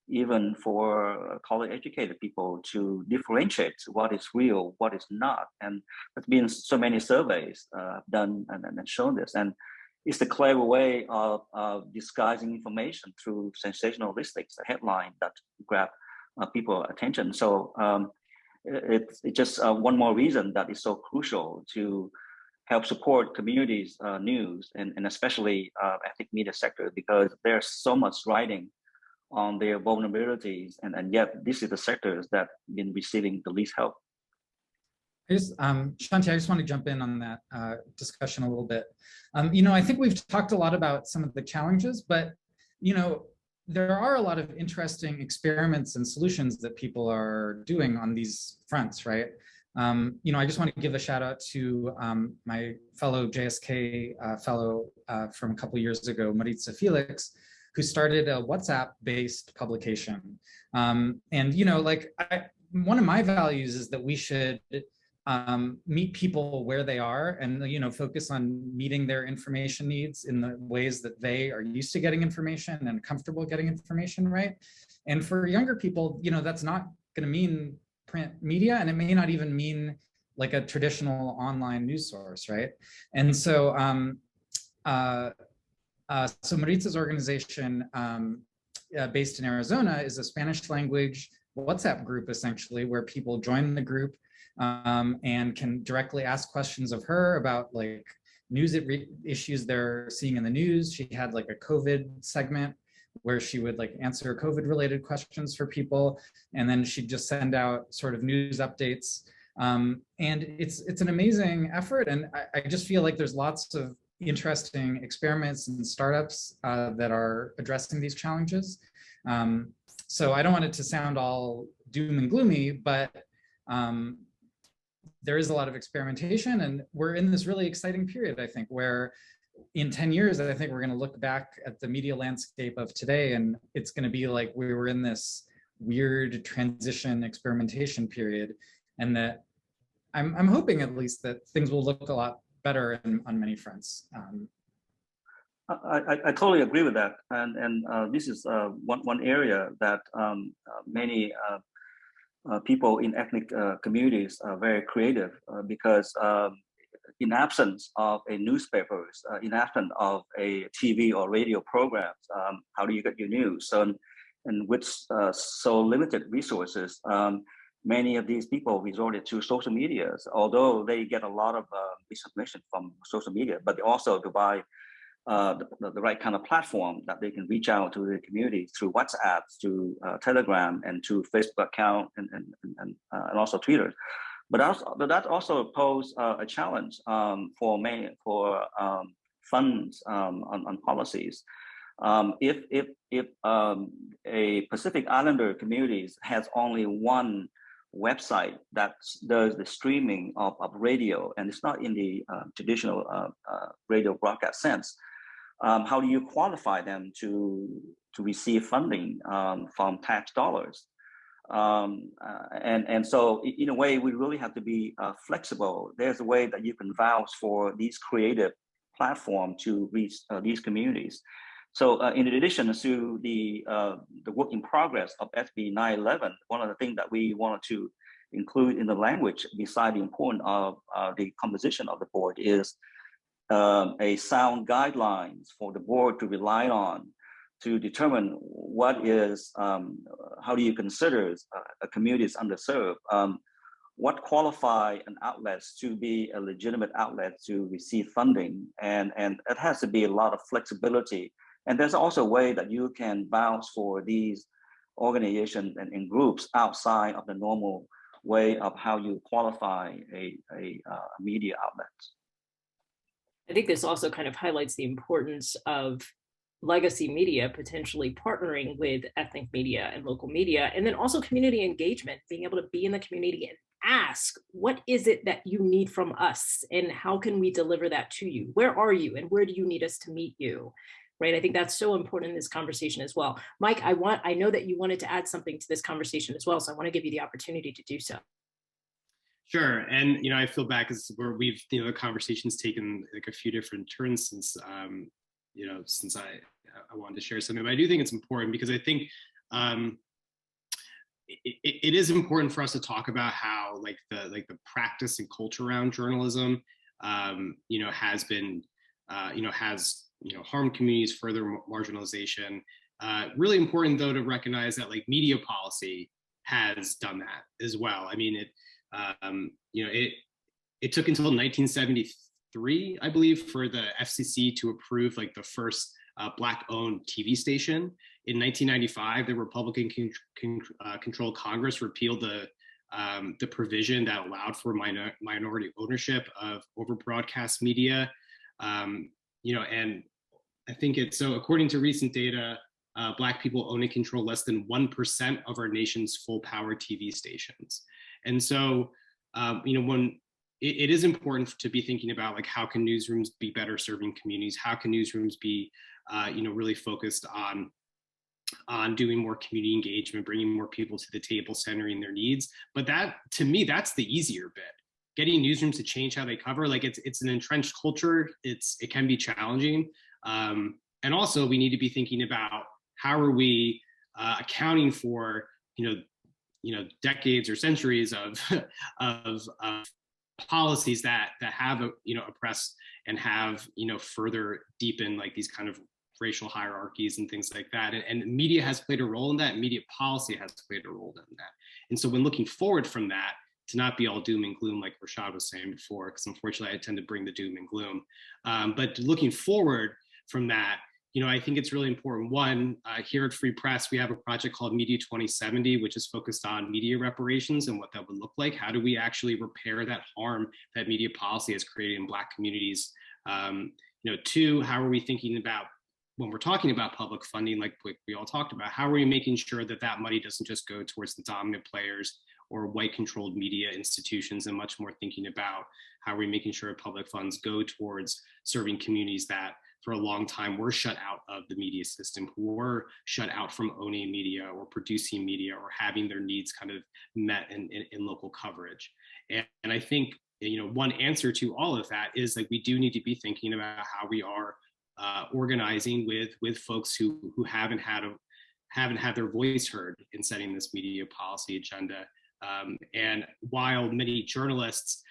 even for college educated people to differentiate what is real, what is not. And there's been so many surveys done and shown this. And it's the clever way of disguising information through sensationalistics, a headline that grab people's attention. So it's just one more reason that is so crucial to help support communities' news, and especially ethnic media sector, because there's so much writing on their vulnerabilities, and yet this is the sectors that have been receiving the least help. Shanti, I just want to jump in on that discussion a little bit. I think we've talked a lot about some of the challenges, but there are a lot of interesting experiments and solutions that people are doing on these fronts, right? I just want to give a shout out to my fellow JSK fellow from a couple years ago, Maritza Felix, who started a WhatsApp-based publication. One of my values is that we should meet people where they are and focus on meeting their information needs in the ways that they are used to getting information and comfortable getting information, right? And for younger people, that's not going to mean print media, and it may not even mean like a traditional online news source, right? And so so Maritza's organization, based in Arizona, is a Spanish language WhatsApp group, essentially, where people join the group and can directly ask questions of her about like news issues they're seeing in the news. She had like a COVID segment where she would like answer COVID related questions for people, and then she'd just send out sort of news updates. And it's an amazing effort, and I just feel like there's lots of interesting experiments and startups that are addressing these challenges. So I don't want it to sound all doom and gloomy, but there is a lot of experimentation, and we're in this really exciting period, I think, where in 10 years, I think we're going to look back at the media landscape of today, and it's going to be like we were in this weird transition experimentation period, and that I'm hoping at least that things will look a lot better on many fronts. I totally agree with that, and this is one area that many people in ethnic communities are very creative because in absence of a newspapers, in absence of a TV or radio programs, how do you get your news? So, and with so limited resources, many of these people resorted to social medias, although they get a lot of information from social media, but they also to buy the right kind of platform that they can reach out to the community through WhatsApp, to Telegram, and to Facebook account, and also Twitter. But that also pose a challenge for funds on policies. If a Pacific Islander communities has only one website that does the streaming of radio, and it's not in the traditional radio broadcast sense, how do you qualify them to receive funding from tax dollars? And so in a way, we really have to be flexible. There's a way that you can vouch for these creative platforms to reach these communities. So in addition to the work in progress of SB 911, one of the things that we wanted to include in the language, beside the importance of the composition of the board, is a sound guidelines for the board to rely on to determine what is, how do you consider a community is underserved. what qualify an outlet to be a legitimate outlet to receive funding, and it has to be a lot of flexibility. And there's also a way that you can vouch for these organizations and groups outside of the normal way of how you qualify a media outlet. I think this also kind of highlights the importance of legacy media potentially partnering with ethnic media and local media, and then also community engagement, being able to be in the community and ask, what is it that you need from us and how can we deliver that to you? Where are you and where do you need us to meet you? Right. I think that's so important in this conversation as well. Mike, I know that you wanted to add something to this conversation as well, so I want to give you the opportunity to do so. Sure, and I feel back as where we've the conversation's taken like a few different turns since since I wanted to share something, but I do think it's important because I think it is important for us to talk about how the practice and culture around journalism has been has harmed communities, further marginalization. Really important though to recognize that media policy has done that as well. I mean, it took until 1973, I believe, for the FCC to approve the first Black-owned TV station. In 1995, the Republican-controlled Congress repealed the provision that allowed for minority ownership of over-broadcast media. And I think so according to recent data, Black people own and control less than 1% of our nation's full-power TV stations. And so, when it is important to be thinking about how can newsrooms be better serving communities? How can newsrooms be, really focused on doing more community engagement, bringing more people to the table, centering their needs? But that, to me, that's the easier bit. Getting newsrooms to change how they cover, it's an entrenched culture. It can be challenging, and also we need to be thinking about how are we accounting for decades or centuries of policies that have oppressed and have further deepened these kind of racial hierarchies and things like that. And media has played a role in that. And media policy has played a role in that. And so when looking forward from that, to not be all doom and gloom like Rashad was saying before, because unfortunately I tend to bring the doom and gloom. But looking forward from that, I think it's really important. One, here at Free Press, we have a project called Media 2070, which is focused on media reparations and what that would look like. How do we actually repair that harm that media policy has created in Black communities? Two, how are we thinking about, when we're talking about public funding, like we all talked about, how are we making sure that that money doesn't just go towards the dominant players or white-controlled media institutions, and much more thinking about how are we making sure public funds go towards serving communities that for a long time were shut out of the media system, who were shut out from owning media or producing media or having their needs kind of met in local coverage. And I think one answer to all of that is we do need to be thinking about how we are organizing with folks who haven't had their voice heard in setting this media policy agenda. And while many journalists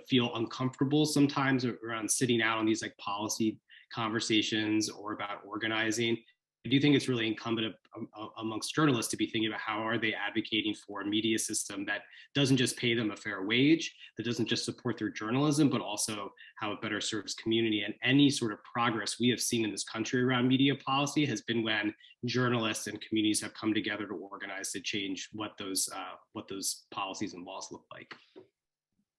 feel uncomfortable sometimes around sitting out on these policy conversations or about organizing, I do think it's really incumbent amongst journalists to be thinking about how are they advocating for a media system that doesn't just pay them a fair wage, that doesn't just support their journalism, but also how it better serves community. And any sort of progress we have seen in this country around media policy has been when journalists and communities have come together to organize to change what those policies and laws look like.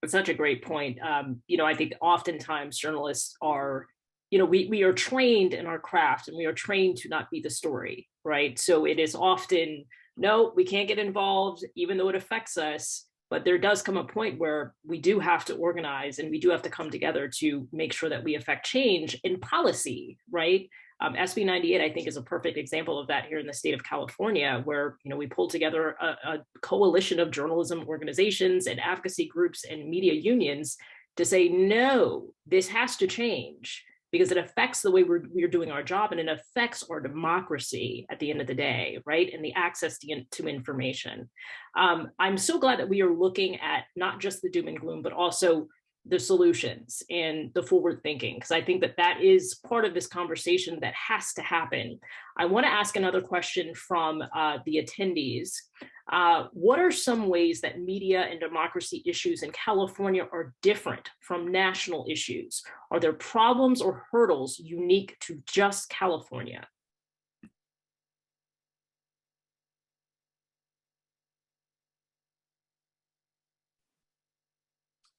That's such a great point. I think oftentimes journalists are, we are trained in our craft and we are trained to not be the story, right? So it is often, no, we can't get involved, even though it affects us. But there does come a point where we do have to organize and we do have to come together to make sure that we affect change in policy, right? SB 98, I think, is a perfect example of that here in the state of California, where we pulled together a coalition of journalism organizations and advocacy groups and media unions to say, no, this has to change because it affects the way we're doing our job and it affects our democracy at the end of the day, right? And the access to information. I'm so glad that we are looking at not just the doom and gloom, but also the solutions and the forward thinking, because I think that that is part of this conversation that has to happen. I want to ask another question from the attendees. What are some ways that media and democracy issues in California are different from national issues? Are there problems or hurdles unique to just California?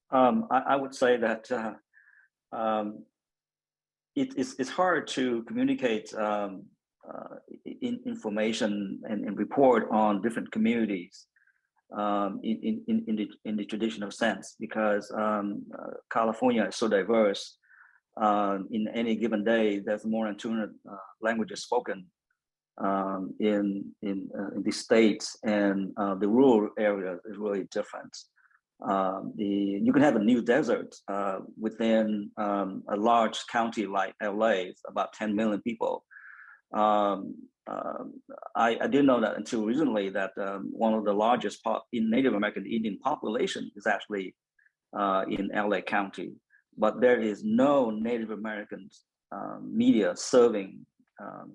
I would say that it's hard to communicate information and report on different communities in the traditional sense, because California is so diverse. In any given day, there's more than 200 languages spoken in the states, and the rural area is really different. You can have a new desert within a large county like LA, about 10 million people. I didn't know that until recently, that one of the largest Native American Indian population is actually in LA County, but there is no Native American media serving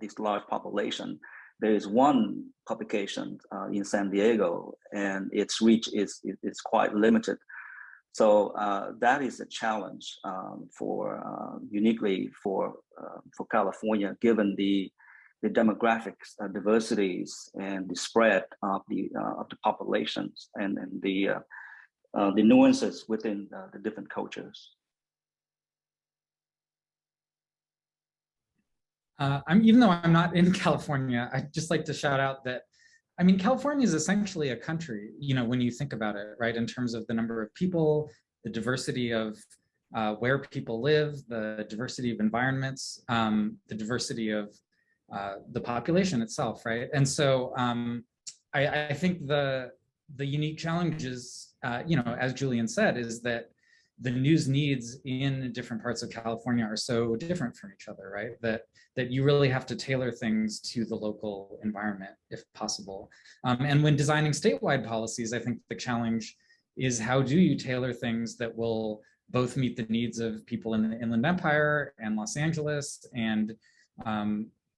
this large population. There is one publication in San Diego, and its reach is quite limited. So that is a challenge uniquely for California, given the demographics, diversities, and the spread of the populations, and the nuances within the different cultures. Even though I'm not in California, I'd just like to shout out that, I mean, California is essentially a country, you know, when you think about it, right? In terms of the number of people, the diversity of where people live, the diversity of environments, the diversity of the population itself, right? And so I think the unique challenges, you know, as Julian said, is that the news needs in different parts of California are so different from each other, right? That you really have to tailor things to the local environment if possible. And when designing statewide policies, I think the challenge is, how do you tailor things that will both meet the needs of people in the Inland Empire and Los Angeles and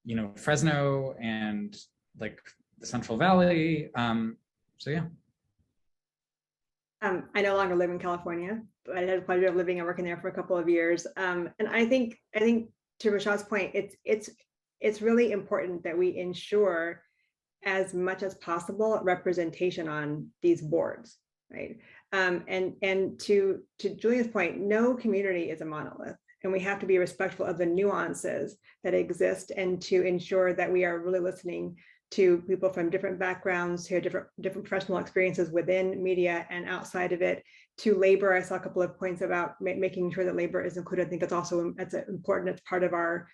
you know, Fresno and like the Central Valley. So yeah. I no longer live in California, but I had the pleasure of living and working there for a couple of years. And I think to Rashad's point, it's really important that we ensure as much as possible representation on these boards, right? And to Julian's point, no community is a monolith, and we have to be respectful of the nuances that exist, and to ensure that we are really listening to people from different backgrounds, who have different professional experiences within media and outside of it. To labor, I saw a couple of points about making sure that labor is included. I think that's important. It's part of our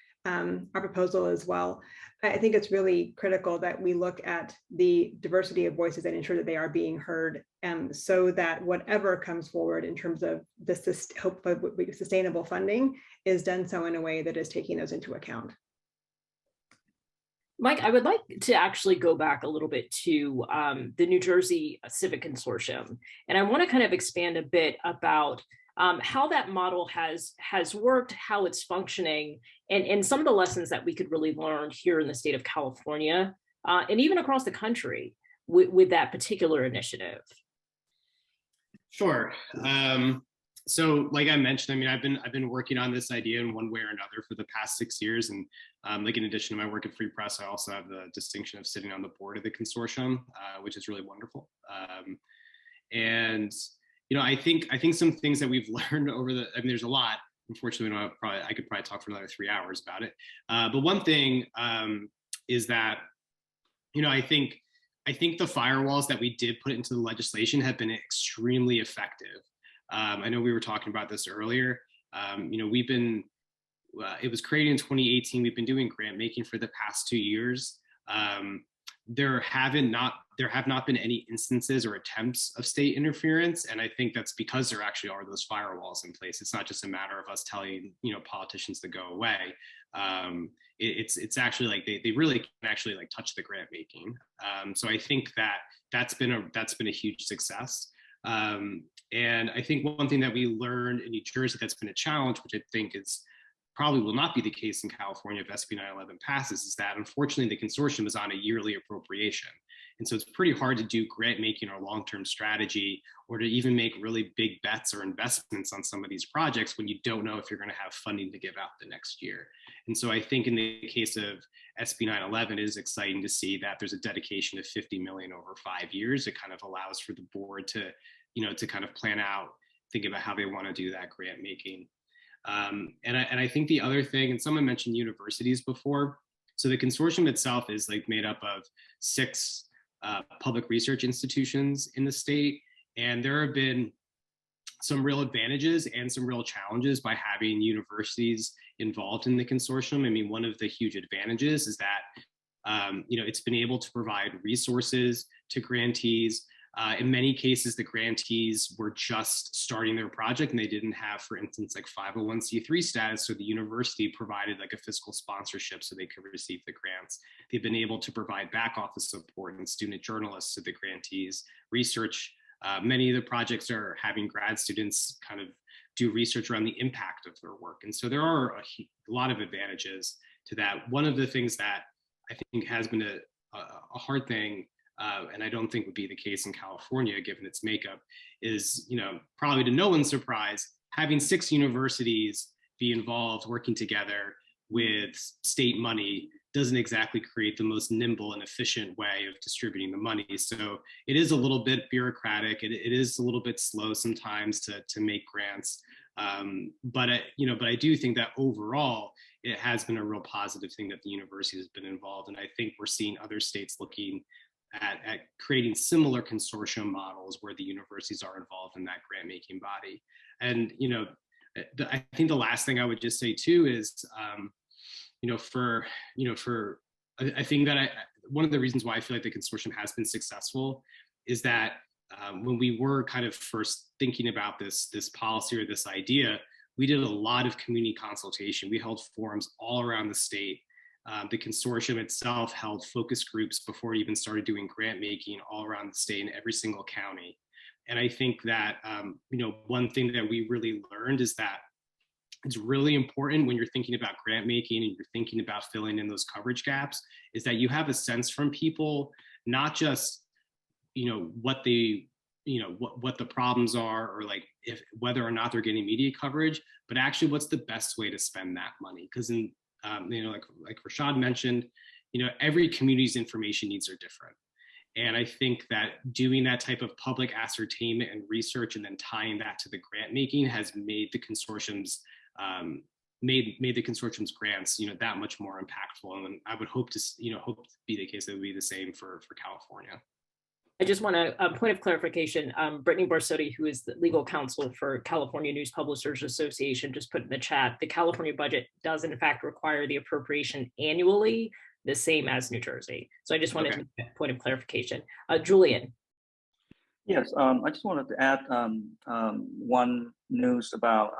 proposal as well. I think it's really critical that we look at the diversity of voices and ensure that they are being heard, so that whatever comes forward in terms of this hopefully sustainable funding is done so in a way that is taking those into account. Mike, I would like to actually go back a little bit to the New Jersey Civic Consortium, and I want to kind of expand a bit about how that model has worked, how it's functioning, and some of the lessons that we could really learn here in the state of California, and even across the country with that particular initiative. Sure. So like I mentioned, I mean, I've been working on this idea in one way or another for the past 6 years. And like in addition to my work at Free Press, I also have the distinction of sitting on the board of the consortium, which is really wonderful. And you know, I think some things that we've learned over I mean, there's a lot. Unfortunately, I could probably talk for another 3 hours about it. But one thing is that, you know, I think the firewalls that we did put into the legislation have been extremely effective. I know we were talking about this earlier. You know, it was created in 2018. We've been doing grant making for the past 2 years. There have not been any instances or attempts of state interference, and I think that's because there actually are those firewalls in place. It's not just a matter of us telling, you know, politicians to go away. It's actually like they really can actually like touch the grant making. So I think that's been a huge success. And I think one thing that we learned in New Jersey that's been a challenge, which I think is probably will not be the case in California if SB 911 passes, is that unfortunately the consortium is on a yearly appropriation. And so it's pretty hard to do grant making or long-term strategy, or to even make really big bets or investments on some of these projects when you don't know if you're going to have funding to give out the next year. And so I think in the case of SB 911, it is exciting to see that there's a dedication of 50 million over 5 years. It kind of allows for the board to, to kind of plan out, think about how they want to do that grant making. And I think the other thing, and someone mentioned universities before. So the consortium itself is like made up of 6 public research institutions in the state. And there have been some real advantages and some real challenges by having universities involved in the consortium. I mean, one of the huge advantages is that, it's been able to provide resources to grantees. In many cases, the grantees were just starting their project and they didn't have, for instance, like 501c3 status. So the university provided like a fiscal sponsorship so they could receive the grants. They've been able to provide back office support and student journalists to the grantees, research. Many of the projects are having grad students kind of do research around the impact of their work. And so there are a lot of advantages to that. One of the things that I think has been a hard thing, and I don't think would be the case in California, given its makeup, is, probably to no one's surprise, having 6 universities be involved working together with state money doesn't exactly create the most nimble and efficient way of distributing the money. So it is a little bit bureaucratic. It is a little bit slow sometimes to make grants. But I do think that overall, it has been a real positive thing that the university has been involved. And I think we're seeing other states looking at creating similar consortium models where the universities are involved in that grant making body. And, I think the last thing I would just say too is, I think that one of the reasons why I feel like the consortium has been successful is that when we were kind of first thinking about this policy or this idea, we did a lot of community consultation. We held forums all around the state. The consortium itself held focus groups before it even started doing grant making all around the state in every single county. And I think that, one thing that we really learned is that it's really important when you're thinking about grant making and you're thinking about filling in those coverage gaps, is that you have a sense from people, not just, what the problems are, or like whether or not they're getting media coverage, but actually what's the best way to spend that money. Because in, like Rashad mentioned, every community's information needs are different. And I think that doing that type of public ascertainment and research and then tying that to the grant making has made the consortium's made the consortium's grants, that much more impactful. And I would hope to be the case that it would be the same for California. I just want a point of clarification. Brittany Barsotti, who is the legal counsel for California News Publishers Association, just put in the chat, the California budget does in fact require the appropriation annually, the same as New Jersey. So I just wanted to make a point of clarification. Julian. Yes, I just wanted to add one news about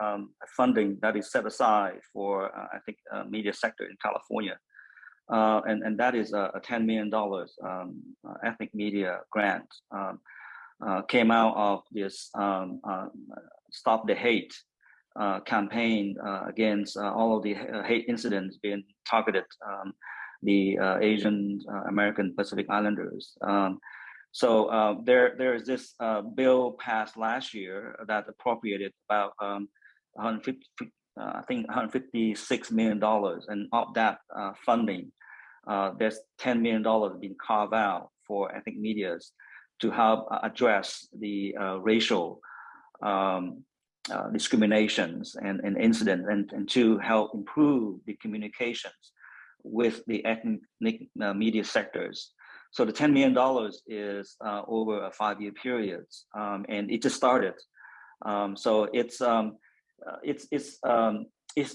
funding that is set aside for, I think, media sector in California. And that is a $10 million ethnic media grant. Came out of this Stop the Hate campaign against all of the hate incidents being targeted the Asian American Pacific Islanders. So there is this bill passed last year that appropriated about $156 million, and of that funding, there's $10 million being carved out for ethnic medias to help address the racial discriminations and incidents, and to help improve the communications with the ethnic media sectors. So the $10 million is over a 5-year period, and it just started. So it's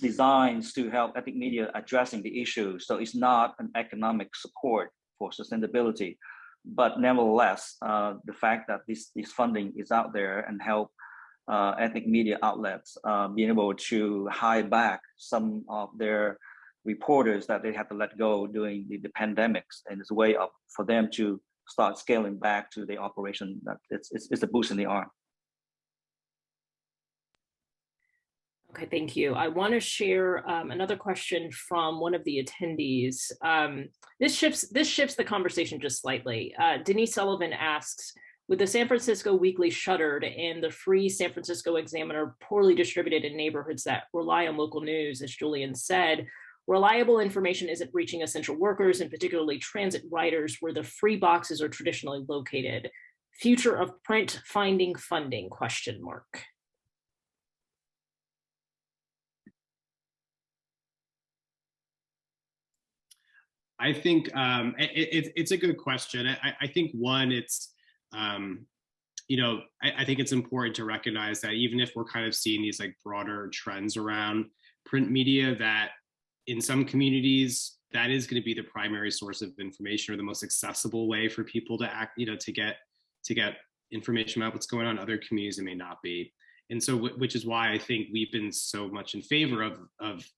designed to help ethnic media addressing the issue. So it's not an economic support for sustainability, but nevertheless, the fact that this funding is out there and help ethnic media outlets being able to hire back some of their reporters that they had to let go during the pandemics, and it's a way for them to start scaling back to the operation, that it's a boost in the arm. Okay, thank you. I want to share another question from one of the attendees. This shifts the conversation just slightly. Denise Sullivan asks, with the San Francisco Weekly shuttered and the Free San Francisco Examiner poorly distributed in neighborhoods that rely on local news, as Julian said, reliable information isn't reaching essential workers and particularly transit riders where the free boxes are traditionally located. Future of print finding funding, question mark. I think it's a good question. I think one, it's, you know, I think it's important to recognize that even if we're kind of seeing these like broader trends around print media, that in some communities, that is going to be the primary source of information or the most accessible way for people to act, you know, to get information about what's going on. Other communities, it may not be. And so, which is why I think we've been so much in favor of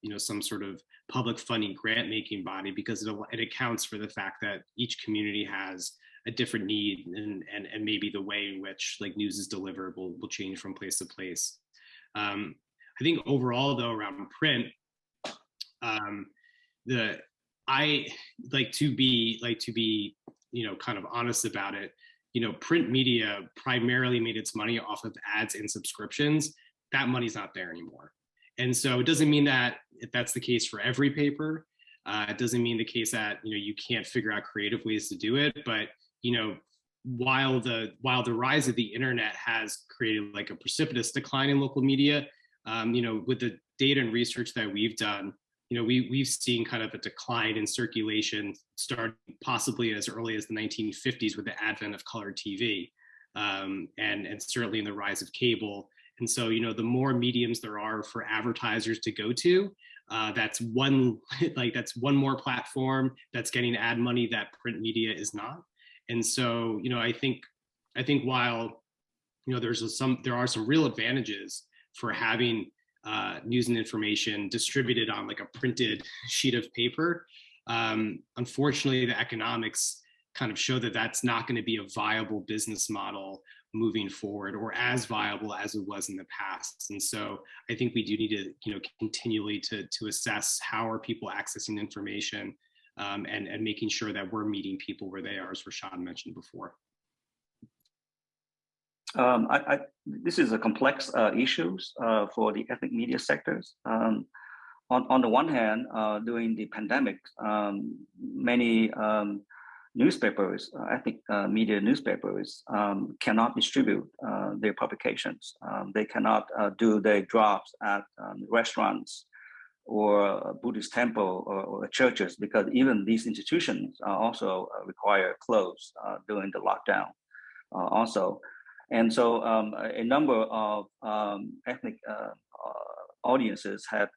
you know, some sort of public funding grant making body, because it accounts for the fact that each community has a different need, and maybe the way in which like news is delivered will change from place to place. I think overall though, around print, I like to be you know, kind of honest about it. You know, print media primarily made its money off of ads and subscriptions. That money's not there anymore. And so it doesn't mean that that's the case for every paper. It doesn't mean the case that, you know, you can't figure out creative ways to do it. But, you know, while the rise of the internet has created like a precipitous decline in local media, you know, with the data and research that we've done, you know, we've seen kind of a decline in circulation starting possibly as early as the 1950s with the advent of color TV, and certainly in the rise of cable. And so, you know, the more mediums there are for advertisers to go to, that's one more platform that's getting ad money that print media is not. And so, you know, I think while, you know, there are some real advantages for having news and information distributed on like a printed sheet of paper. Unfortunately, the economics kind of show that that's not going to be a viable business model moving forward, or as viable as it was in the past. And so I think we do need to, you know, continually to assess how are people accessing information, and making sure that we're meeting people where they are, as Rashad mentioned before. This is a complex issues for the ethnic media sectors. On the one hand, during the pandemic, many newspapers, ethnic media newspapers, cannot distribute their publications. They cannot do their drops at restaurants or Buddhist temple or churches, because even these institutions also require close during the lockdown also. And so a number of ethnic audiences had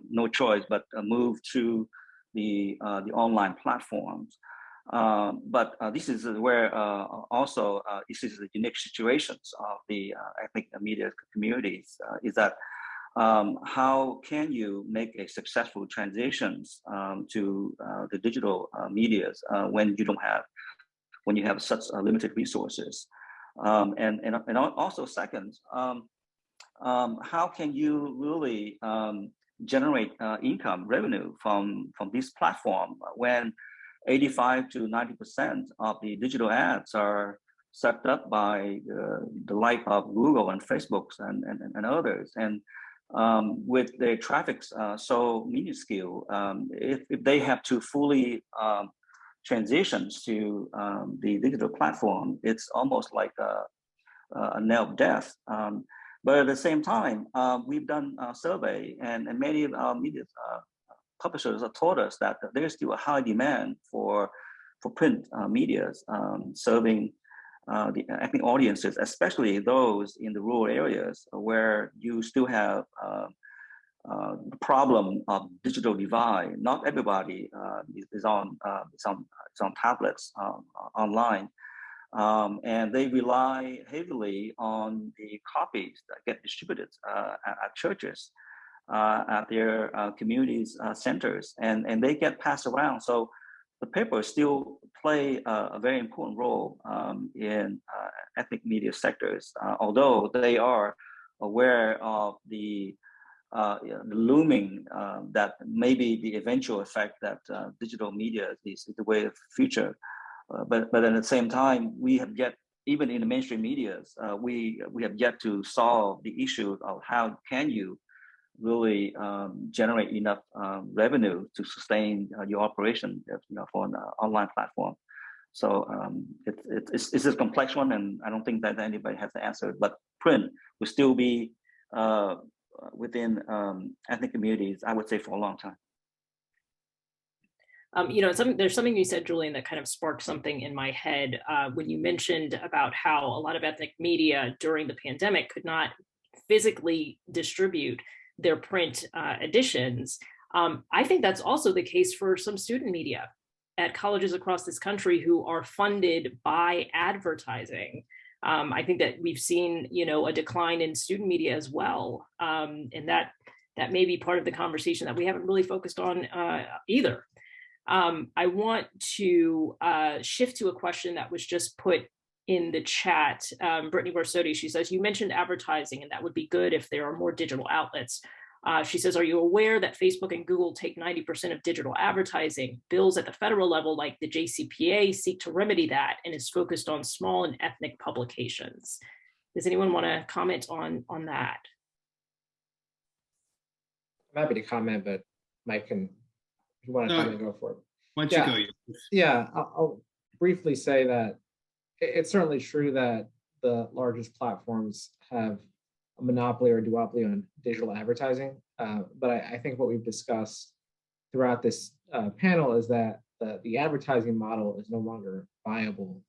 no choice but move to the online platforms. But this is where also this is the unique situations of the ethnic media communities, is that how can you make a successful transitions to the digital medias when you have such limited resources? And also second, how can you really generate income revenue from this platform when 85 to 90% of the digital ads are set up by the like of Google and Facebook and others, and with their traffic so minuscule, if they have to fully transitions to the digital platform, it's almost like a nail of death. But at the same time, we've done a survey, and many of our media publishers have told us that there's still a high demand for print medias serving the ethnic audiences, especially those in the rural areas where you still have the problem of digital divide. Not everybody is on tablets online, and they rely heavily on the copies that get distributed at churches, at their communities centers, and they get passed around. So the papers still play a very important role in ethnic media sectors, although they are aware of the looming that maybe the eventual effect that digital media is the way of the future. But at the same time, we have yet, even in the mainstream medias, we have yet to solve the issue of how can you really generate enough revenue to sustain your operation, for an online platform. So it's a complex one, and I don't think that anybody has the answer. But print will still be within ethnic communities, I would say, for a long time. There's something you said, Julian, that kind of sparked something in my head when you mentioned about how a lot of ethnic media during the pandemic could not physically distribute their print editions. I think that's also the case for some student media at colleges across this country who are funded by advertising. I think that we've seen, a decline in student media as well, and that may be part of the conversation that we haven't really focused on either. I want to shift to a question that was just put in the chat. Brittany Barsotti, she says, you mentioned advertising, and that would be good if there are more digital outlets. She says, are you aware that Facebook and Google take 90% of digital advertising? Bills at the federal level, like the JCPA, seek to remedy that and is focused on small and ethnic publications. Does anyone want to comment on that? I'm happy to comment, but Mike can, if you want to comment, go for it. Why don't you go? Yeah, I'll briefly say that it's certainly true that the largest platforms have a monopoly or duopoly on digital advertising. But I think what we've discussed throughout this panel is that the advertising model is no longer viable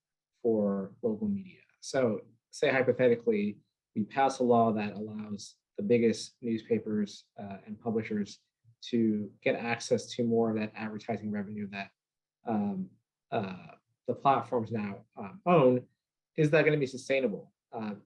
for local media. So say hypothetically, we pass a law that allows the biggest newspapers and publishers to get access to more of that advertising revenue that the platforms now own. Is that going to be sustainable?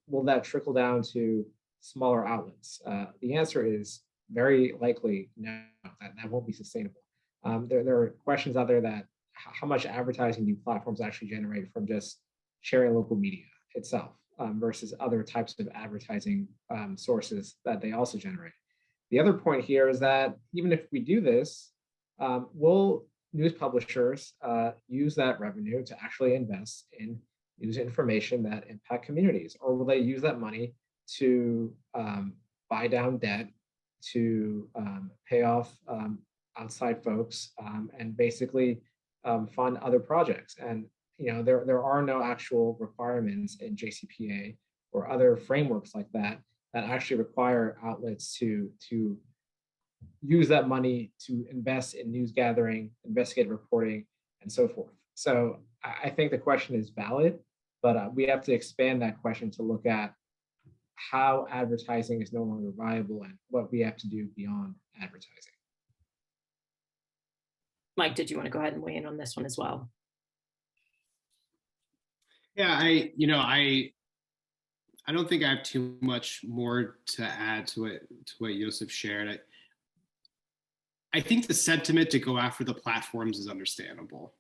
Will that trickle down to smaller outlets? The answer is very likely no, that won't be sustainable. There are questions out there that how much advertising do platforms actually generate from just sharing local media itself versus other types of advertising sources that they also generate. The other point here is that even if we do this, will news publishers use that revenue to actually invest in news information that impact communities? Or will they use that money to buy down debt, to pay off outside folks, and basically fund other projects? And there are no actual requirements in JCPA or other frameworks like that actually require outlets to use that money to invest in news gathering, investigative reporting, and so forth. So I think the question is valid, but we have to expand that question to look at how advertising is no longer viable and what we have to do beyond advertising. Mike, did you want to go ahead and weigh in on this one as well? Yeah, I don't think I have too much more to add to what Joseph shared. I think the sentiment to go after the platforms is understandable.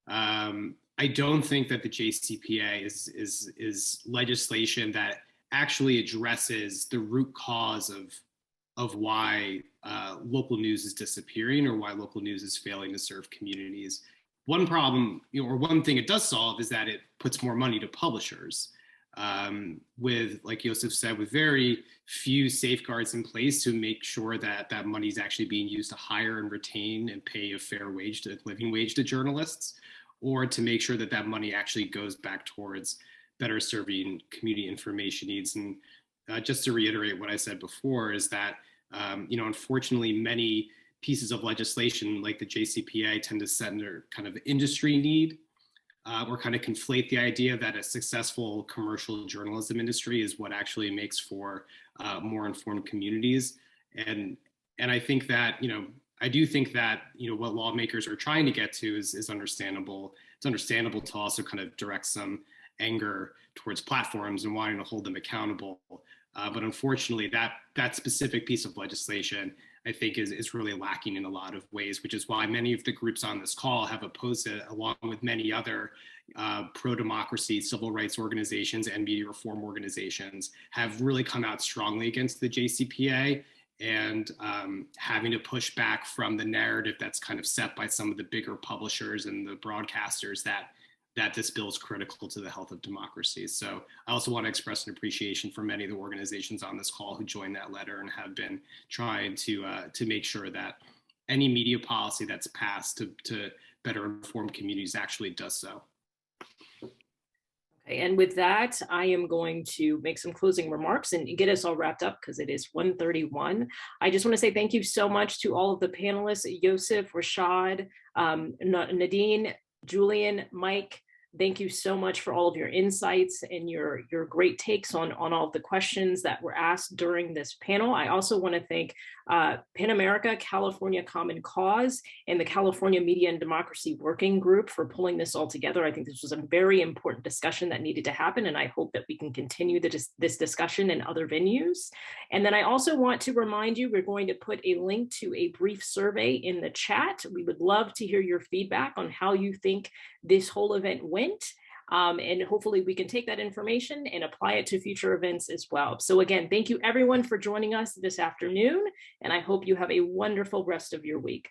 I don't think that the JCPA is legislation that actually addresses the root cause of why local news is disappearing or why local news is failing to serve communities. One problem, or one thing it does solve, is that it puts more money to publishers. With, like Joseph said, with very few safeguards in place to make sure that that money is actually being used to hire and retain and pay a fair wage, living wage to journalists, or to make sure that that money actually goes back towards better serving community information needs. And just to reiterate what I said before is that, unfortunately, many pieces of legislation like the JCPA tend to set under kind of industry need, or kind of conflate the idea that a successful commercial journalism industry is what actually makes for more informed communities. And I think that, I do think that, what lawmakers are trying to get to is understandable. It's understandable to also kind of direct some anger towards platforms and wanting to hold them accountable. But unfortunately, that specific piece of legislation, I think is really lacking in a lot of ways, which is why many of the groups on this call have opposed it, along with many other pro-democracy civil rights organizations and media reform organizations have really come out strongly against the JCPA, and having to push back from the narrative that's kind of set by some of the bigger publishers and the broadcasters that this bill is critical to the health of democracy. So I also want to express an appreciation for many of the organizations on this call who joined that letter and have been trying to make sure that any media policy that's passed to better inform communities actually does so. Okay, and with that, I am going to make some closing remarks and get us all wrapped up because it is 1:31. I just want to say thank you so much to all of the panelists, Yosef, Rashad, Nadine, Julian, Mike. Thank you so much for all of your insights and your great takes on all of the questions that were asked during this panel. I also want to thank PEN America, California Common Cause, and the California Media and Democracy Working Group for pulling this all together. I think this was a very important discussion that needed to happen, and I hope that we can continue this discussion in other venues. And then I also want to remind you, we're going to put a link to a brief survey in the chat. We would love to hear your feedback on how you think this whole event went. And hopefully we can take that information and apply it to future events as well. So again, thank you everyone for joining us this afternoon, and I hope you have a wonderful rest of your week.